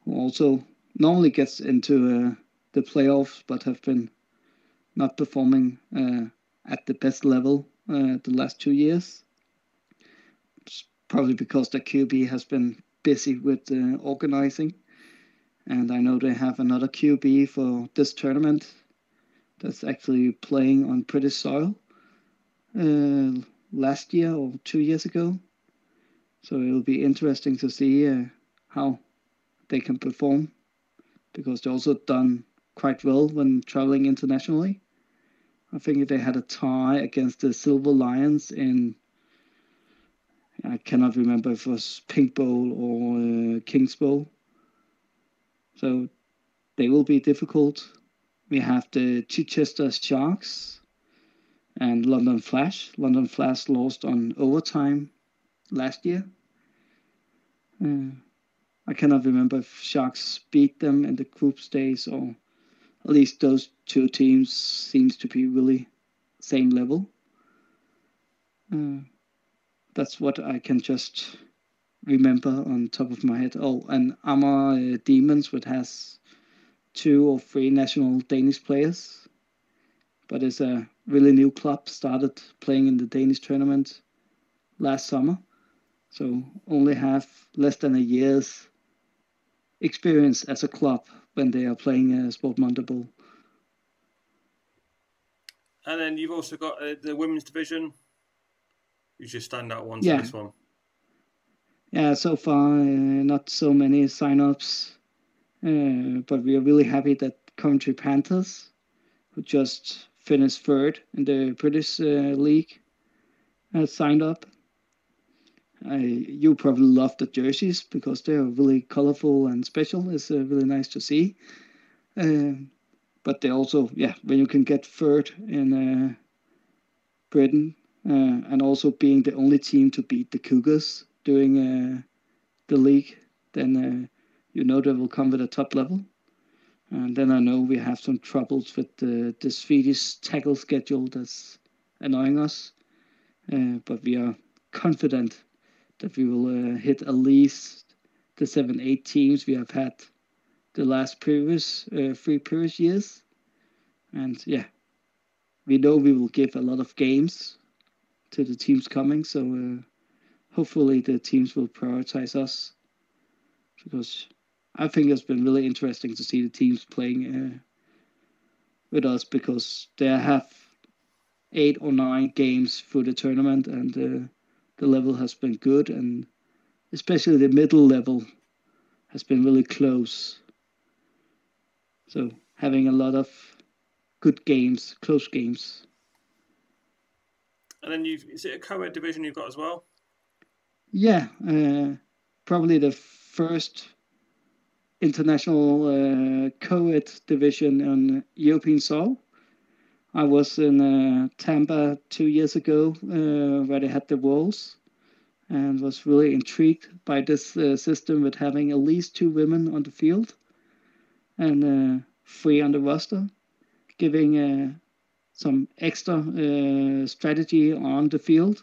who also normally gets into the playoffs, but have been not performing at the best level the last 2 years. It's probably because the QB has been busy with organizing. And I know they have another QB for this tournament that's actually playing on British soil last year or 2 years ago. So it'll be interesting to see how they can perform, because they've also done quite well when traveling internationally. I think they had a tie against the Silver Lions in, I cannot remember if it was Pink Bowl or King's Bowl. So they will be difficult. We have the Chichester Sharks and London Flash. London Flash lost on overtime last year. I cannot remember if Sharks beat them in the group stage, or at least those two teams seems to be really same level. That's what I can just remember on top of my head. Oh, and Amager Demons, which has 2 or 3 national Danish players, but it's a really new club, started playing in the Danish tournament last summer, so only have less than a year's experience as a club when they are playing Sportmonda Bowl. And then you've also got the women's division. You just stand out ones for this one. Yeah, so far not so many sign-ups, but we are really happy that Coventry Panthers, who just finished 3rd in the British League, has signed up. You probably love the jerseys because they are really colorful and special. It's really nice to see. But they also, when you can get 3rd in Britain, and also being the only team to beat the Cougars during the league, then they will come with a top level. And then I know we have some troubles with the Swedish tackle schedule that's annoying us. But we are confident that we will hit at least the 7-8 teams we have had the last 3 previous years. And we know we will give a lot of games to the teams coming, so hopefully the teams will prioritize us, because I think it's been really interesting to see the teams playing with us, because they have 8 or 9 games through the tournament, and the level has been good, and especially the middle level has been really close. So having a lot of good games, close games. And then is it a co-ed division you've got as well? Yeah, probably the first international co-ed division on European soil. I was in Tampa 2 years ago, where they had the Worlds, and was really intrigued by this system with having at least 2 women on the field and 3 on the roster, giving some extra strategy on the field.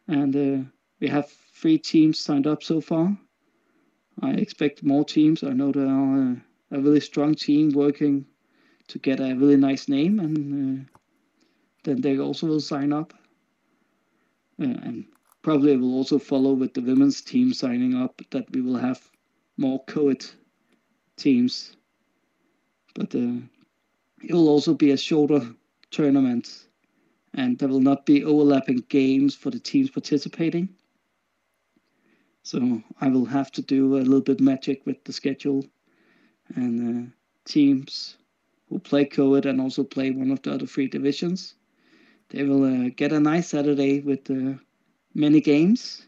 And we have 3 teams signed up so far. I expect more teams. I know there are a really strong team working to get a really nice name, and then they also will sign up. And probably will also follow with the women's team signing up, that we will have more co-ed teams. But it will also be a shorter tournament, and there will not be overlapping games for the teams participating. So I will have to do a little bit magic with the schedule, and teams who play co-ed and also play one of the other 3 divisions, they will get a nice Saturday with many games,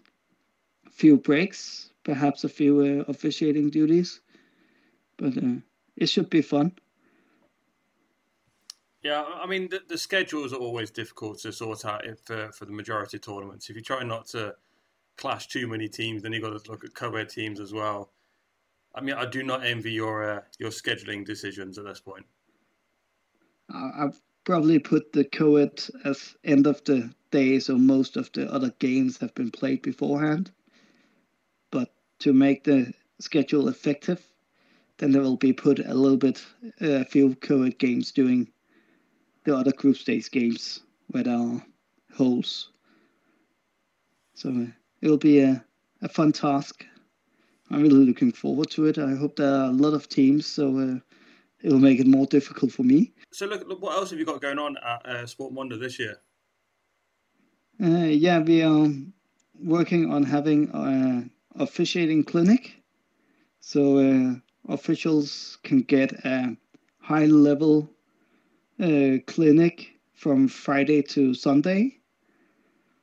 a few breaks, perhaps a few officiating duties, but it should be fun. Yeah, I mean, the schedules are always difficult to sort out for the majority of tournaments. If you try not to clash too many teams, then you've got to look at co-ed teams as well. I mean, I do not envy your scheduling decisions at this point. I've probably put the co-ed as end of the day, so most of the other games have been played beforehand. But to make the schedule effective, then there will be put a few co-ed games during the other group stage games where there are holes. So it'll be a fun task. I'm really looking forward to it. I hope there are a lot of teams, so it will make it more difficult for me. So look, what else have you got going on at Sportmonda this year? Yeah, we are working on having an officiating clinic, so officials can get a high-level clinic from Friday to Sunday,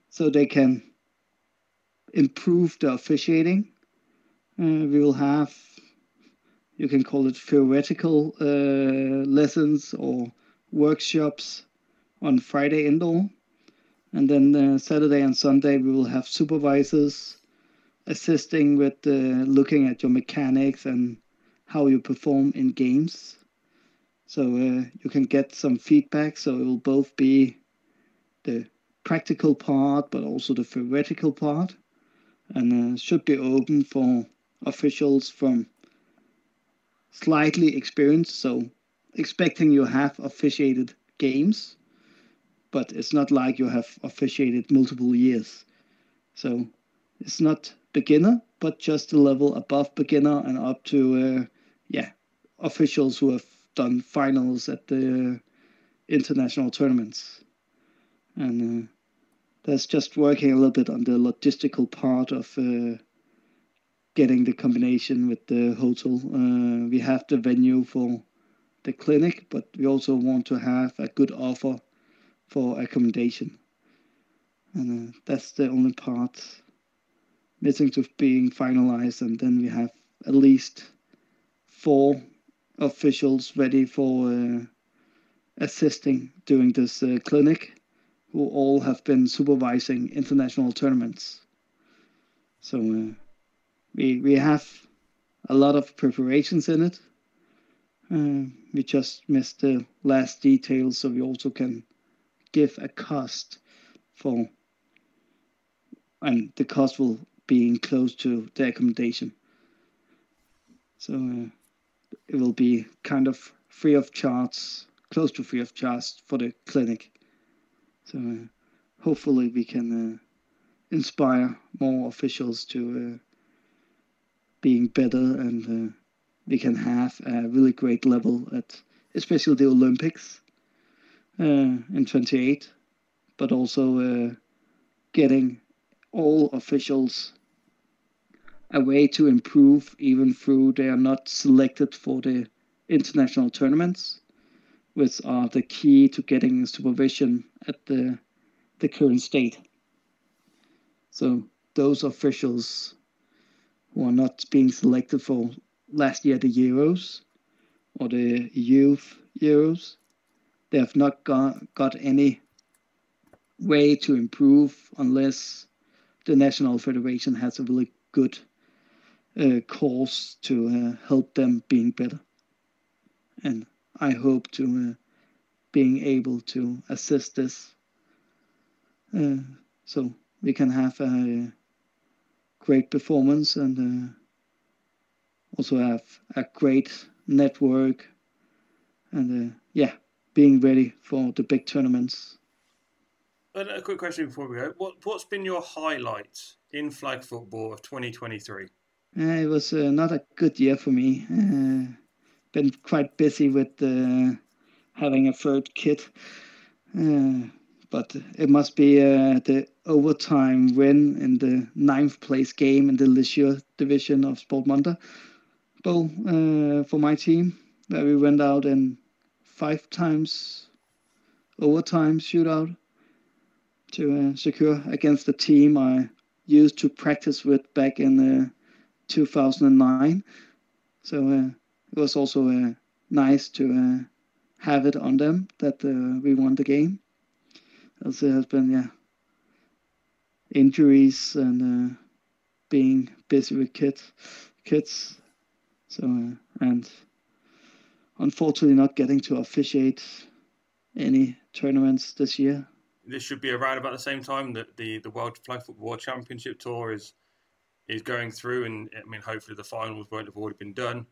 so they can improve the officiating. We will have, you can call it theoretical lessons or workshops on Friday indoor. And then Saturday and Sunday, we will have supervisors assisting with looking at your mechanics and how you perform in games. So you can get some feedback. So it will both be the practical part, but also the theoretical part. And should be open for officials from slightly experienced, so expecting you have officiated games, but it's not like you have officiated multiple years. So it's not beginner, but just a level above beginner and up to officials who have done finals at the international tournaments. And that's just working a little bit on the logistical part of getting the combination with the hotel. We have the venue for the clinic, but we also want to have a good offer for accommodation. And that's the only part missing to being finalized. And then we have at least 4 officials ready for assisting during this clinic, who all have been supervising international tournaments. So we have a lot of preparations in it. We just missed the last details, so we also can give a cost for, and the cost will be close to the accommodation. So it will be kind of free of charge, close to free of charge for the clinic. So hopefully we can inspire more officials to being better, and we can have a really great level at especially the Olympics in 28, but also getting all officials a way to improve even through they are not selected for the international tournaments, which are the key to getting supervision at the current state. So those officials who are not being selected for last year the Euros or the youth Euros, they have not got any way to improve unless the national federation has a really good cause to help them being better. And I hope to being able to assist this so we can have a great performance and also have a great network and being ready for the big tournaments. And a quick question before we go. What's been your highlights in flag football of 2023? It was not a good year for me. Been quite busy with having a third kid. But it must be the overtime win in the 9th place game in the leisure division of Sportmonda Bowl for my team, where we went out in 5 times overtime shootout to secure against the team I used to practice with back in 2009. So it was also nice to have it on them that we won the game. As there has been injuries and being busy with kids. So and unfortunately not getting to officiate any tournaments this year. This should be around about the same time that the World Flag Football World Championship Tour is going through, and I mean hopefully the finals won't have already been done.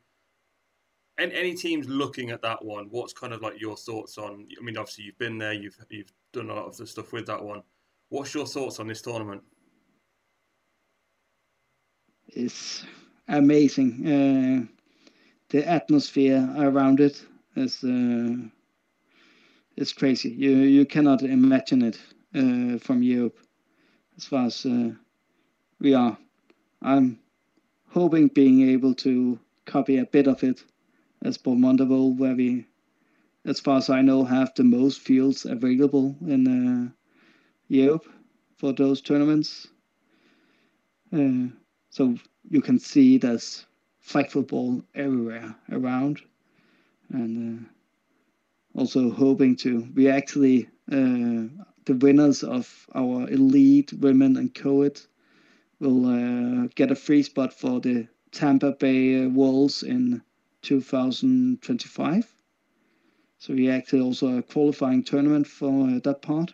And any teams looking at that one, what's kind of like your thoughts on? I mean, obviously you've been there, you've done a lot of the stuff with that one. What's your thoughts on this tournament? It's amazing. The atmosphere around it is it's crazy. You cannot imagine it from Europe as far as we are. I'm hoping being able to copy a bit of it as Sportmonda Bowl, where we, as far as I know, have the most fields available in Europe for those tournaments. So you can see there's flag football everywhere around. And also hoping to, we actually, the winners of our elite women and co-ed will get a free spot for the Tampa Bay Wolves in 2025. So we actually also a qualifying tournament for that part.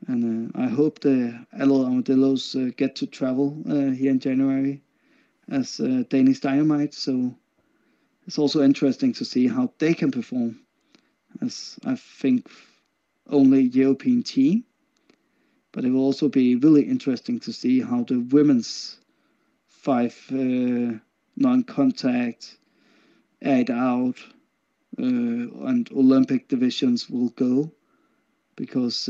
And I hope the LL Armadillos get to travel here in January as Danish Dynamite. So it's also interesting to see how they can perform as I think only European team. But it will also be really interesting to see how the women's 5 non-contact, 8 out, and Olympic divisions will go, because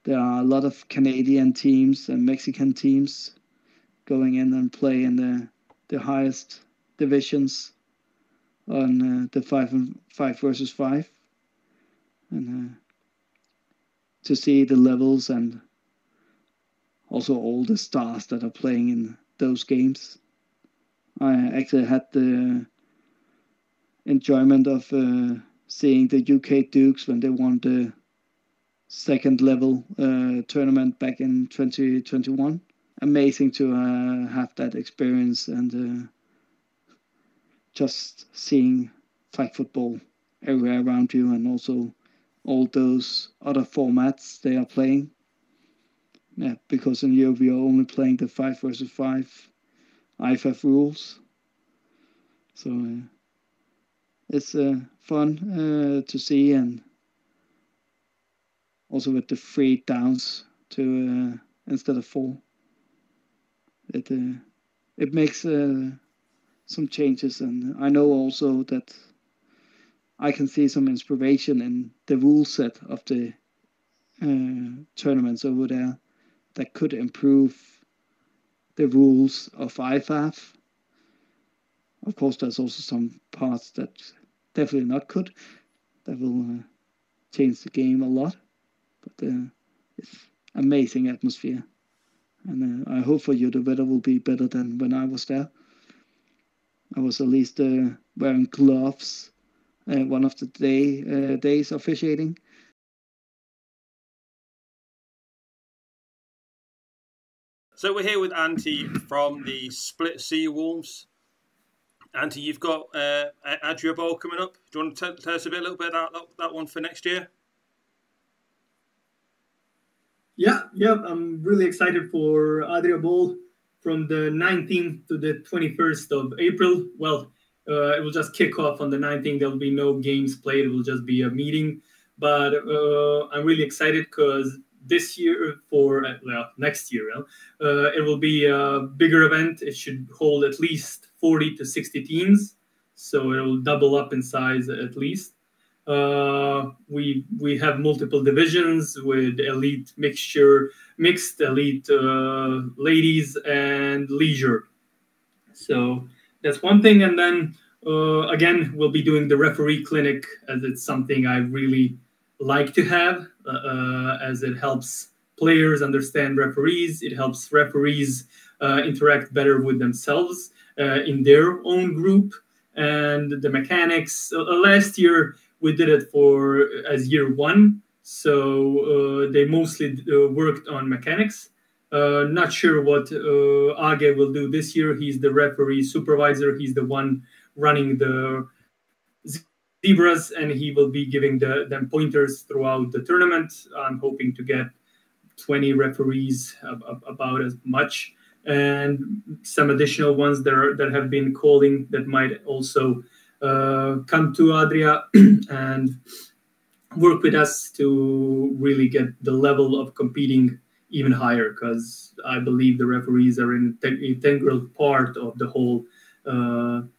there are a lot of Canadian teams and Mexican teams going in and play in the highest divisions on the 5 versus 5, and to see the levels and also all the stars that are playing in those games. I actually had the enjoyment of seeing the UK Dukes when they won the second level tournament back in 2021. Amazing to have that experience and just seeing flag football everywhere around you, and also all those other formats they are playing. Yeah, because in Europe we are only playing the 5 versus 5 IFAF rules. So it's fun to see, and also with the 3 downs to instead of 4. It it makes some changes, and I know also that I can see some inspiration in the rule set of the tournaments over there that could improve the rules of IFAF. Of course, there's also some parts that definitely not could, that will change the game a lot. But it's amazing atmosphere. And I hope for you the weather will be better than when I was there. I was at least wearing gloves one of the days officiating. So we're here with Antti from the Split Sea Wolves. Antti, you've got Adria Bowl coming up. Do you want to tell us a little bit about that one for next year? Yeah, I'm really excited for Adria Bowl from the 19th to the 21st of April. Well, it will just kick off on the 19th. There will be no games played. It will just be a meeting. But I'm really excited because this year next year, it will be a bigger event. It should hold at least 40 to 60 teams. So it will double up in size at least. We have multiple divisions with elite mixed elite ladies and leisure. So that's one thing. And then again, we'll be doing the referee clinic, as it's something I really like to have, as it helps players understand referees. It helps referees interact better with themselves in their own group and the mechanics. Last year, we did it as year one, so they mostly worked on mechanics. Not sure what Age will do this year. He's the referee supervisor. He's the one running the zebras, and he will be giving them pointers throughout the tournament. I'm hoping to get 20 referees, about as much, and some additional ones that have been calling that might also come to Adria and work with us to really get the level of competing even higher, because I believe the referees are an integral part of the whole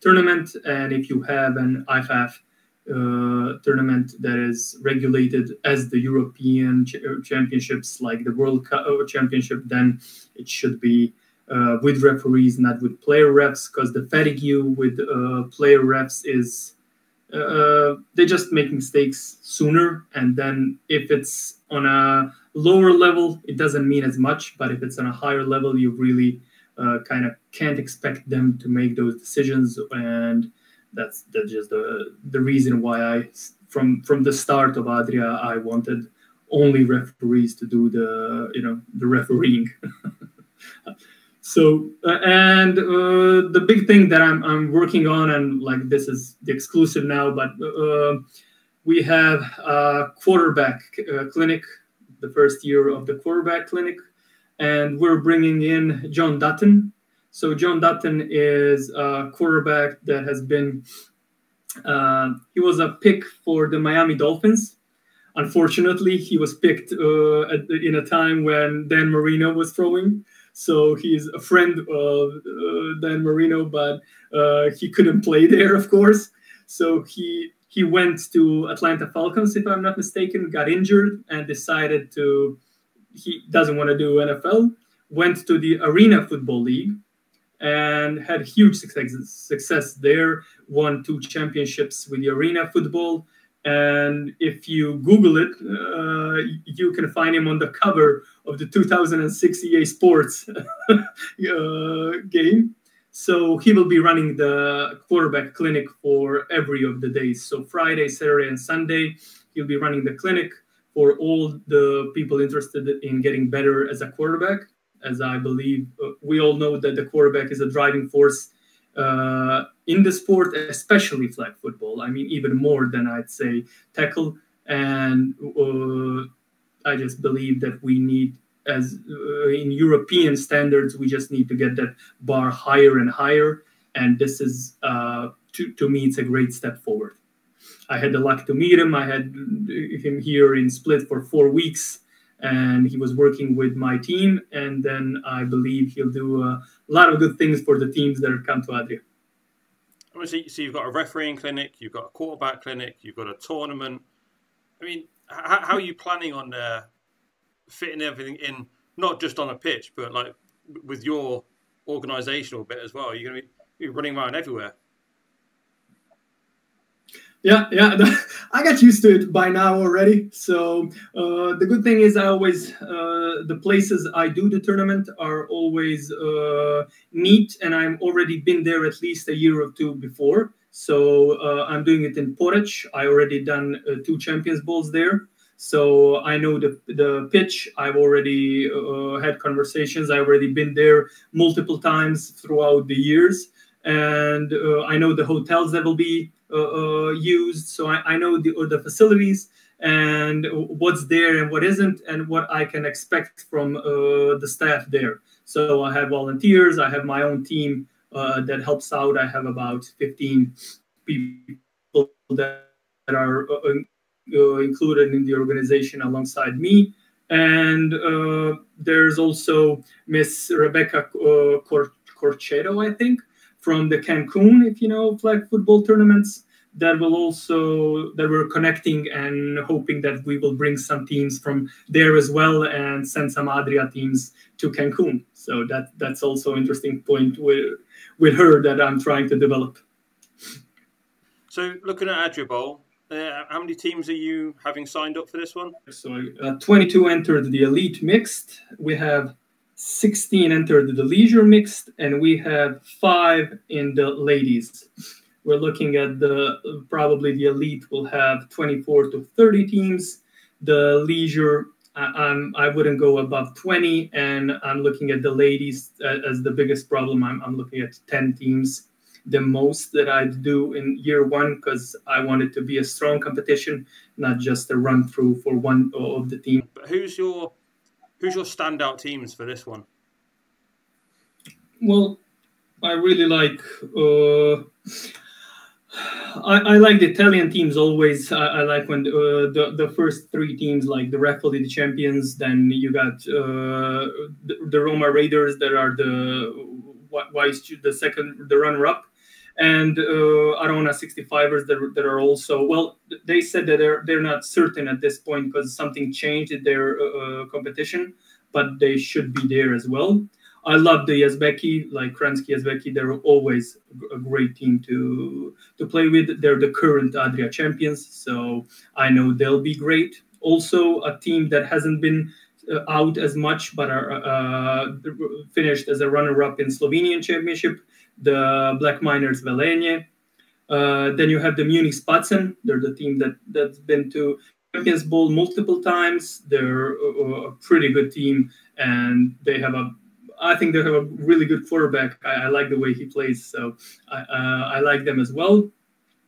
tournament. And if you have an IFAF tournament that is regulated as the European championships, like the World Cup Championship, then it should be with referees, not with player refs, because the fatigue with player refs is they just make mistakes sooner. And then if it's on a lower level, it doesn't mean as much. But if it's on a higher level, you really kind of can't expect them to make those decisions. And that's just the reason why from the start of Adria, I wanted only referees to do the refereeing. So and the big thing that I'm working on, and like this is the exclusive now, but we have a quarterback clinic, the first year of the quarterback clinic, and we're bringing in John Dutton. So John Dutton is a quarterback that has been he was a pick for the Miami Dolphins. Unfortunately, he was picked in a time when Dan Marino was throwing. So he's a friend of Dan Marino, but he couldn't play there, of course. So he went to Atlanta Falcons, if I'm not mistaken, got injured and decided he doesn't want to do NFL, went to the Arena Football League and had huge success there, won 2 championships with the Arena Football. And if you Google it, you can find him on the cover of the 2006 EA Sports game. So he will be running the quarterback clinic for every of the days. So Friday, Saturday, and Sunday, he'll be running the clinic for all the people interested in getting better as a quarterback. As I believe we all know that the quarterback is a driving force in the sport, especially flag football. I mean, even more than I'd say tackle. And I just believe that we need, as in European standards, we just need to get that bar higher and higher. And this is, to me, it's a great step forward. I had the luck to meet him. I had him here in Split for 4 weeks. and he was working with my team. And then I believe he'll do a lot of good things for the teams that come to Adria. So you've got a refereeing clinic, you've got a quarterback clinic, you've got a tournament. I mean, how are you planning on fitting everything in, not just on a pitch, but like with your organisational bit as well? You're going to be running around everywhere. Yeah, I got used to it by now already. So the good thing is I always, the places I do the tournament are always neat, and I've already been there at least a year or two before. So I'm doing it in Porridge. I already done 2 Champions Bowls there. So I know the pitch. I've already had conversations. I've already been there multiple times throughout the years. And I know the hotels that will be used. So I know the facilities and what's there and what isn't, and what I can expect from the staff there. So I have volunteers. I have my own team that helps out. I have about 15 people that are included in the organization alongside me. And there's also Miss Rebecca Corchedo, I think, from the Cancun, if you know, flag football tournaments, that we're connecting and hoping that we will bring some teams from there as well and send some Adria teams to Cancun. So that's also an interesting point with her that I'm trying to develop. So looking at Adria Bowl, how many teams are you having signed up for this one? So 22 entered the elite mixed. We have 16 entered the leisure mixed, and we have 5 in the ladies. We're looking at probably the elite will have 24 to 30 teams. The leisure, I wouldn't go above 20, and I'm looking at the ladies as the biggest problem. I'm looking at 10 teams, the most that I do in year one, because I want it to be a strong competition, not just a run through for one of the teams. But who's your standout teams for this one? Well, I really like I like the Italian teams always. I like when the first 3 teams, like the Raffoli, the champions. Then you got the Roma Raiders that are the runner-up, and Arona 65ers that are also, well, they said that they're not certain at this point because something changed in their competition, but they should be there as well. I love the Yazbeki, like Kransky Yazbeki. They're always a great team to play with. They're the current Adria champions, so I know they'll be great. Also, a team that hasn't been out as much, but are finished as a runner-up in Slovenian championship, the Black Miners Velenje. Then you have the Munich Spatzen. They're the team that's been to Champions Bowl multiple times. They're a pretty good team, and I think they have a really good quarterback. I like the way he plays, so I like them as well.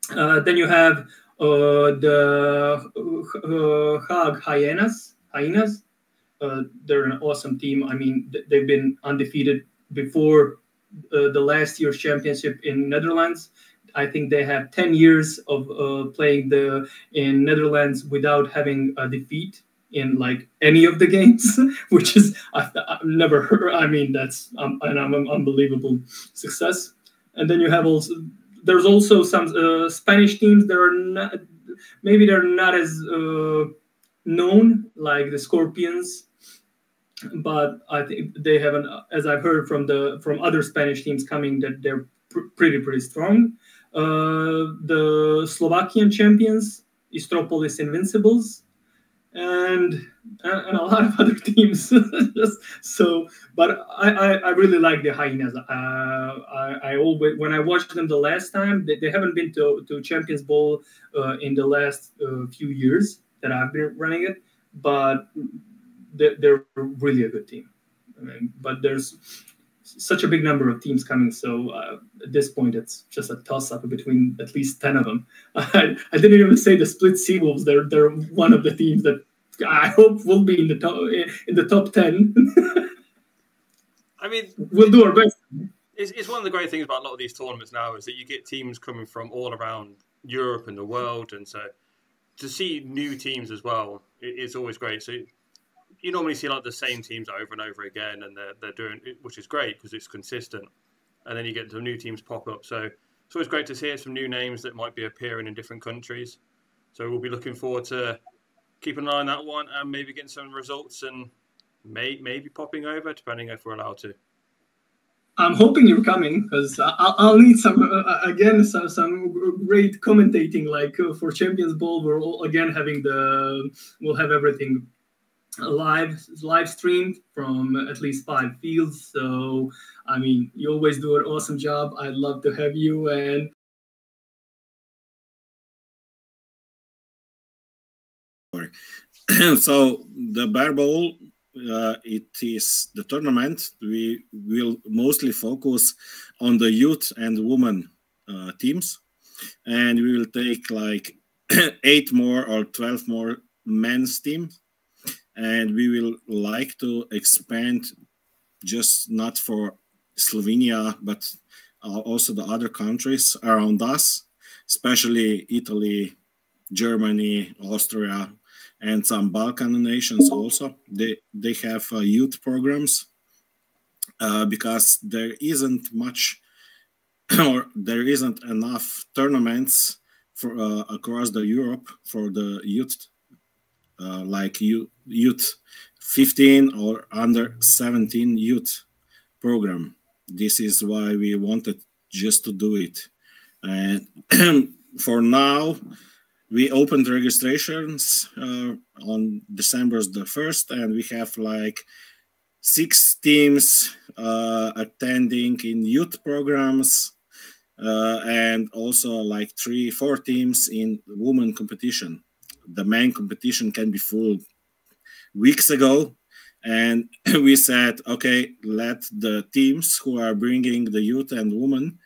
Then you have the Haag Hyenas. They're an awesome team. I mean, they've been undefeated before the last year's championship in Netherlands. I think they have 10 years of playing in Netherlands without having a defeat in like any of the games, which is I've never heard. I mean, that's an unbelievable success. And then you have there's also some Spanish teams that are not as known, like the Scorpions, but I think they have as I've heard from other Spanish teams coming, that they're pretty strong. The Slovakian champions, Istropolis Invincibles, and a lot of other teams. But I really like the Hyenas. I always, when I watched them the last time, they haven't been to Champions Bowl in the last few years that I've been running it, but they're really a good team. I mean, but there's such a big number of teams coming, so at this point it's just a toss-up between at least 10 of them. I didn't even say the Split Seawolves. They're one of the teams that I hope will be in the top 10. I mean, we'll do our best. It's one of the great things about a lot of these tournaments now is that you get teams coming from all around Europe and the world, and so to see new teams as well, it's always great. So you normally see like the same teams over and over again, and they're doing it, which is great because it's consistent. And then you get the new teams pop up. So it's always great to see some new names that might be appearing in different countries. So we'll be looking forward to keeping an eye on that one and maybe getting some results and maybe popping over, depending if we're allowed to. I'm hoping you're coming because I'll need some great commentating like for Champions Bowl. We're all again we'll have everything live streamed from at least 5 fields. So I mean, you always do an awesome job. I'd love to have you. And so the Bear Bowl. It is the tournament. We will mostly focus on the youth and women teams, and we will take like 8 more or 12 more men's teams, and we will like to expand just not for Slovenia, but also the other countries around us, especially Italy, Germany, Austria, and some Balkan nations also. They have youth programs because there isn't much or there isn't enough tournaments for across the Europe for the youth, like youth 15 or under 17 youth program. This is why we wanted just to do it. And for now, we opened registrations on December the 1st, and we have like 6 teams attending in youth programs, and also like 3-4 teams in women competition. The main competition can be full weeks ago, and we said, okay, let the teams who are bringing the youth and women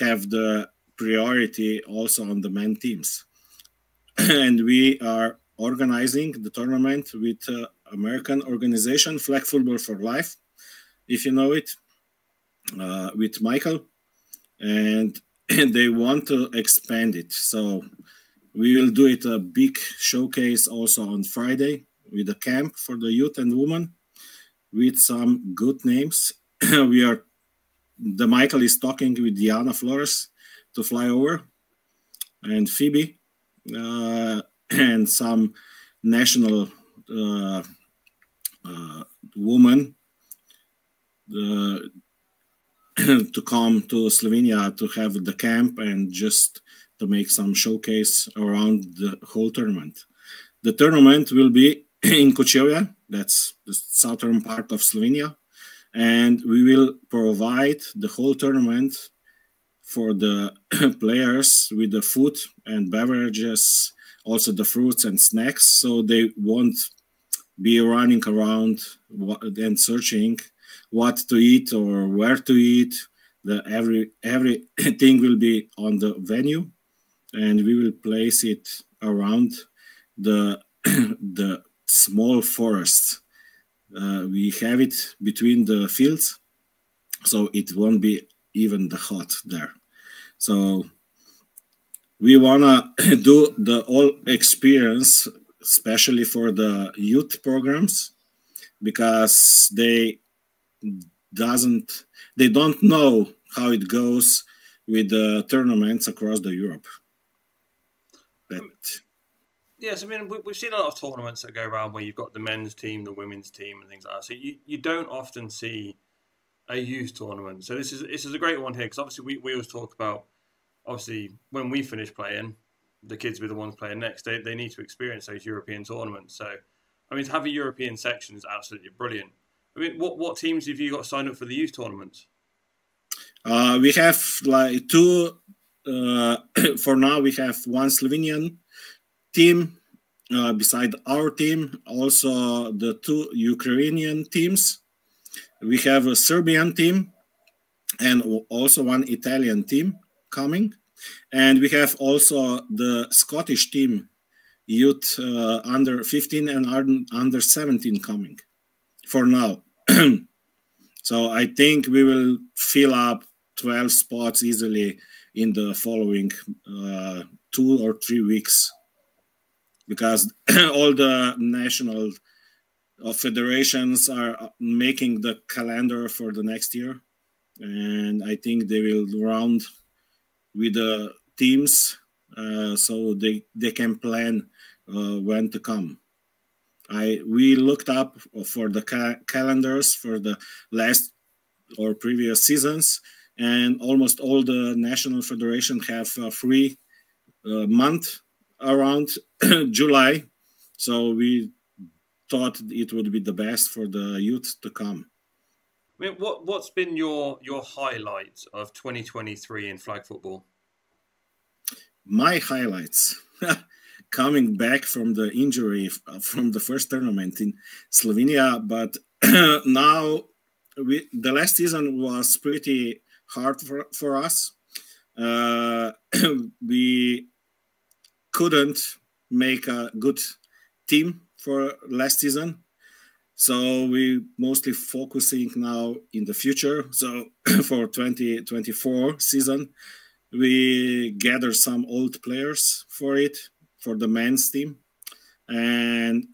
have the priority also on the men teams. And we are organizing the tournament with American organization Flag Football for Life, if you know it, with Michael, and they want to expand it. So we will do it a big showcase also on Friday with a camp for the youth and women with some good names. The Michael is talking with Diana Flores to fly over, and Phoebe, and some national woman to come to Slovenia to have the camp and just to make some showcase around the whole tournament. The tournament will be in Kočevje, that's the southern part of Slovenia, and we will provide the whole tournament for the players with the food and beverages, also the fruits and snacks, so they won't be running around and searching what to eat or where to eat. Everything will be on the venue, and we will place it around the small forest. We have it between the fields, so it won't be even the hot there. So we wanna do the whole experience, especially for the youth programs, because they don't know how it goes with the tournaments across the Europe. Yes, I mean, we've seen a lot of tournaments that go around where you've got the men's team, the women's team, and things like that. So you don't often see a youth tournament. So this is a great one here, because obviously we always talk about, obviously, when we finish playing, the kids will be the ones playing next. They need to experience those European tournaments. So, I mean, to have a European section is absolutely brilliant. I mean, what teams have you got signed up for the youth tournaments? We have like 2. For now, we have 1 Slovenian team beside our team. Also, the 2 Ukrainian teams. We have a Serbian team and also 1 Italian team coming. And we have also the Scottish team, youth under 15 and under 17 coming for now. So I think we will fill up 12 spots easily in the following 2 or 3 weeks, because all the national federations are making the calendar for the next year, and I think they will round with the teams so they can plan when to come. We looked up for the calendars for the last or previous seasons, and almost all the national federation have a free month around July, so we thought it would be the best for the youth to come. I mean, what's been your highlight of 2023 in flag football? My highlights, coming back from the injury from the first tournament in Slovenia, but now the last season was pretty hard for us. We couldn't make a good team for last season, so we mostly focusing now in the future. So for 2024 season, we gather some old players for the men's team, and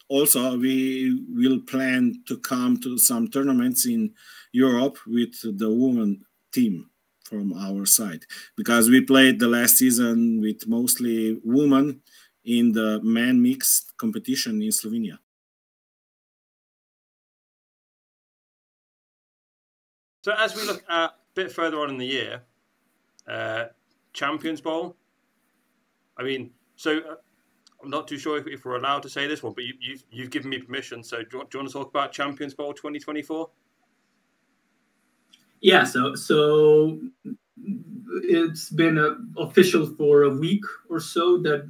also we will plan to come to some tournaments in Europe with the women team from our side, because we played the last season with mostly women in the men mixed competition in Slovenia. So as we look at a bit further on in the year, Champions Bowl, I mean, so I'm not too sure if we're allowed to say this one, but you've given me permission. So do you want to talk about Champions Bowl 2024? Yeah, so it's been official for a week or so that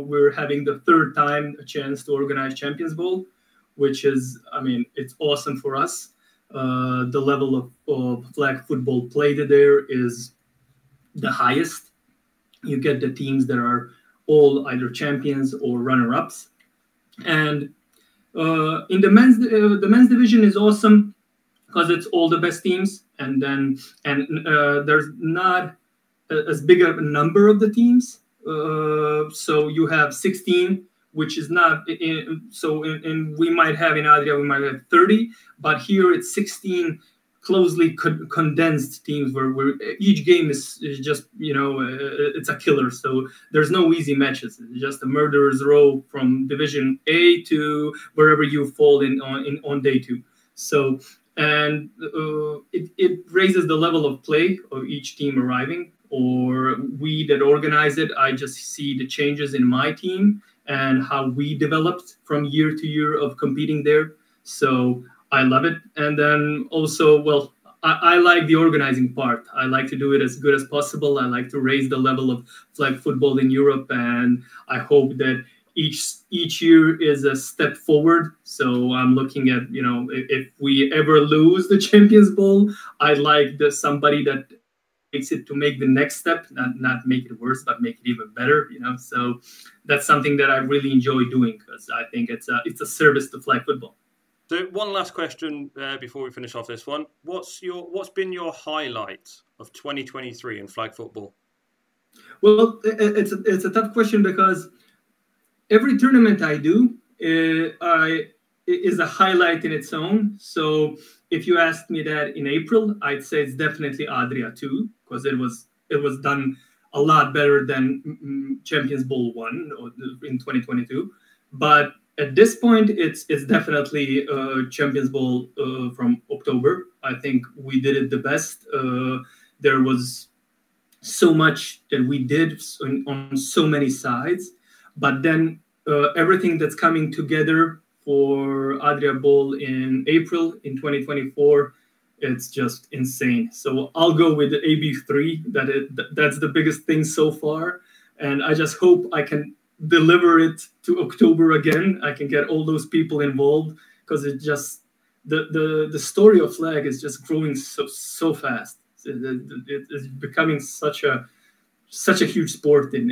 we're having the third time a chance to organize Champions Bowl, which is, I mean, it's awesome for us. The level of flag football played there is the highest. You get the teams that are all either champions or runner-ups, and in the men's division is awesome because it's all the best teams, and there's not as big a number of the teams, so you have 16, which is not we might have in Adria, we might have 30, but here it's 16 closely condensed teams where each game is just, it's a killer. So there's no easy matches. It's just a murderer's row from Division A to wherever you fall in on day 2. So, and it raises the level of play of each team arriving, or we that organize it. I just see the changes in my team and how we developed from year to year of competing there. So I love it. And then also, well, I like the organizing part. I like to do it as good as possible. I like to raise the level of flag football in Europe, and I hope that each year is a step forward. So I'm looking at, if we ever lose the Champions Bowl, I'd like somebody that takes it to make the next step, not make it worse, but make it even better. So that's something that I really enjoy doing, because I think it's a service to flag football. So one last question before we finish off this one. What's been your highlight of 2023 in flag football? Well, it's a tough question, because every tournament I do is a highlight in its own. So if you asked me that in April, I'd say it's definitely Adria 2, because it was done a lot better than Champions Bowl 1 in 2022. But at this point, it's definitely Champions Bowl from October. I think we did it the best. There was so much that we did on so many sides, but then everything that's coming together for Adria Bowl in April in 2024, it's just insane. So I'll go with the AB3. That's the biggest thing so far, and I just hope I can deliver it to October again. I can get all those people involved, because it just the story of flag is just growing so fast. It's becoming such a huge sport in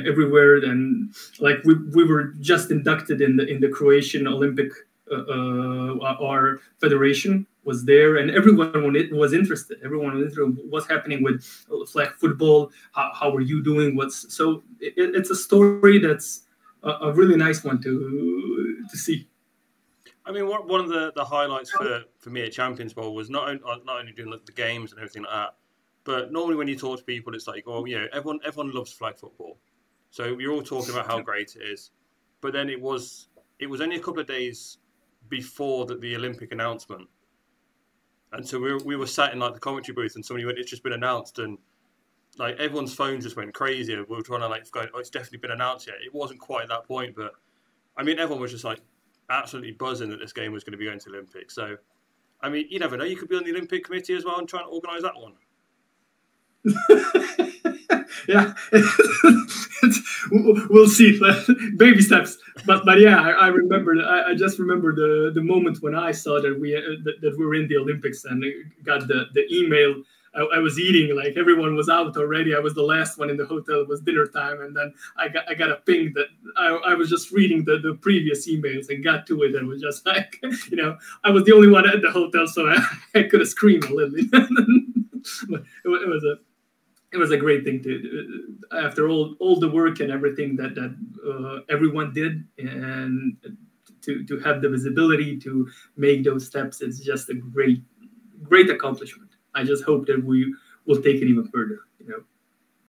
everywhere. And like we were just inducted in the Croatian Olympic, our federation was there, and everyone was interested. Everyone was interested in what's happening with flag football. How are you doing? It's a story that's a really nice one to see. I mean, one of the highlights for me at Champions Bowl was not only doing the games and everything like that, but normally when you talk to people, it's like, oh, everyone loves flag football, so you're all talking about how great it is. But then it was only a couple of days before the Olympic announcement, and so we were sat in like the commentary booth, and somebody went, "It's just been announced," and like everyone's phone just went crazy. We were trying to like go, "Oh, it's definitely been announced yet." It wasn't quite at that point, but I mean, everyone was just like absolutely buzzing that this game was going to be going to the Olympics. So, I mean, you never know. You could be on the Olympic Committee as well and try and organise that one. Yeah, we'll see. Baby steps. But yeah, I remember. I just remember the moment when I saw that we were in the Olympics and got the email. I was eating, like everyone was out already. I was the last one in the hotel. It was dinner time, and then I got a ping that I was just reading the previous emails and got to it, and was just like, I was the only one at the hotel, so I could have screamed a little bit. But it was a great thing to, after all the work and everything that everyone did, and to have the visibility to make those steps. It's just a great accomplishment. I just hope that we will take it even further.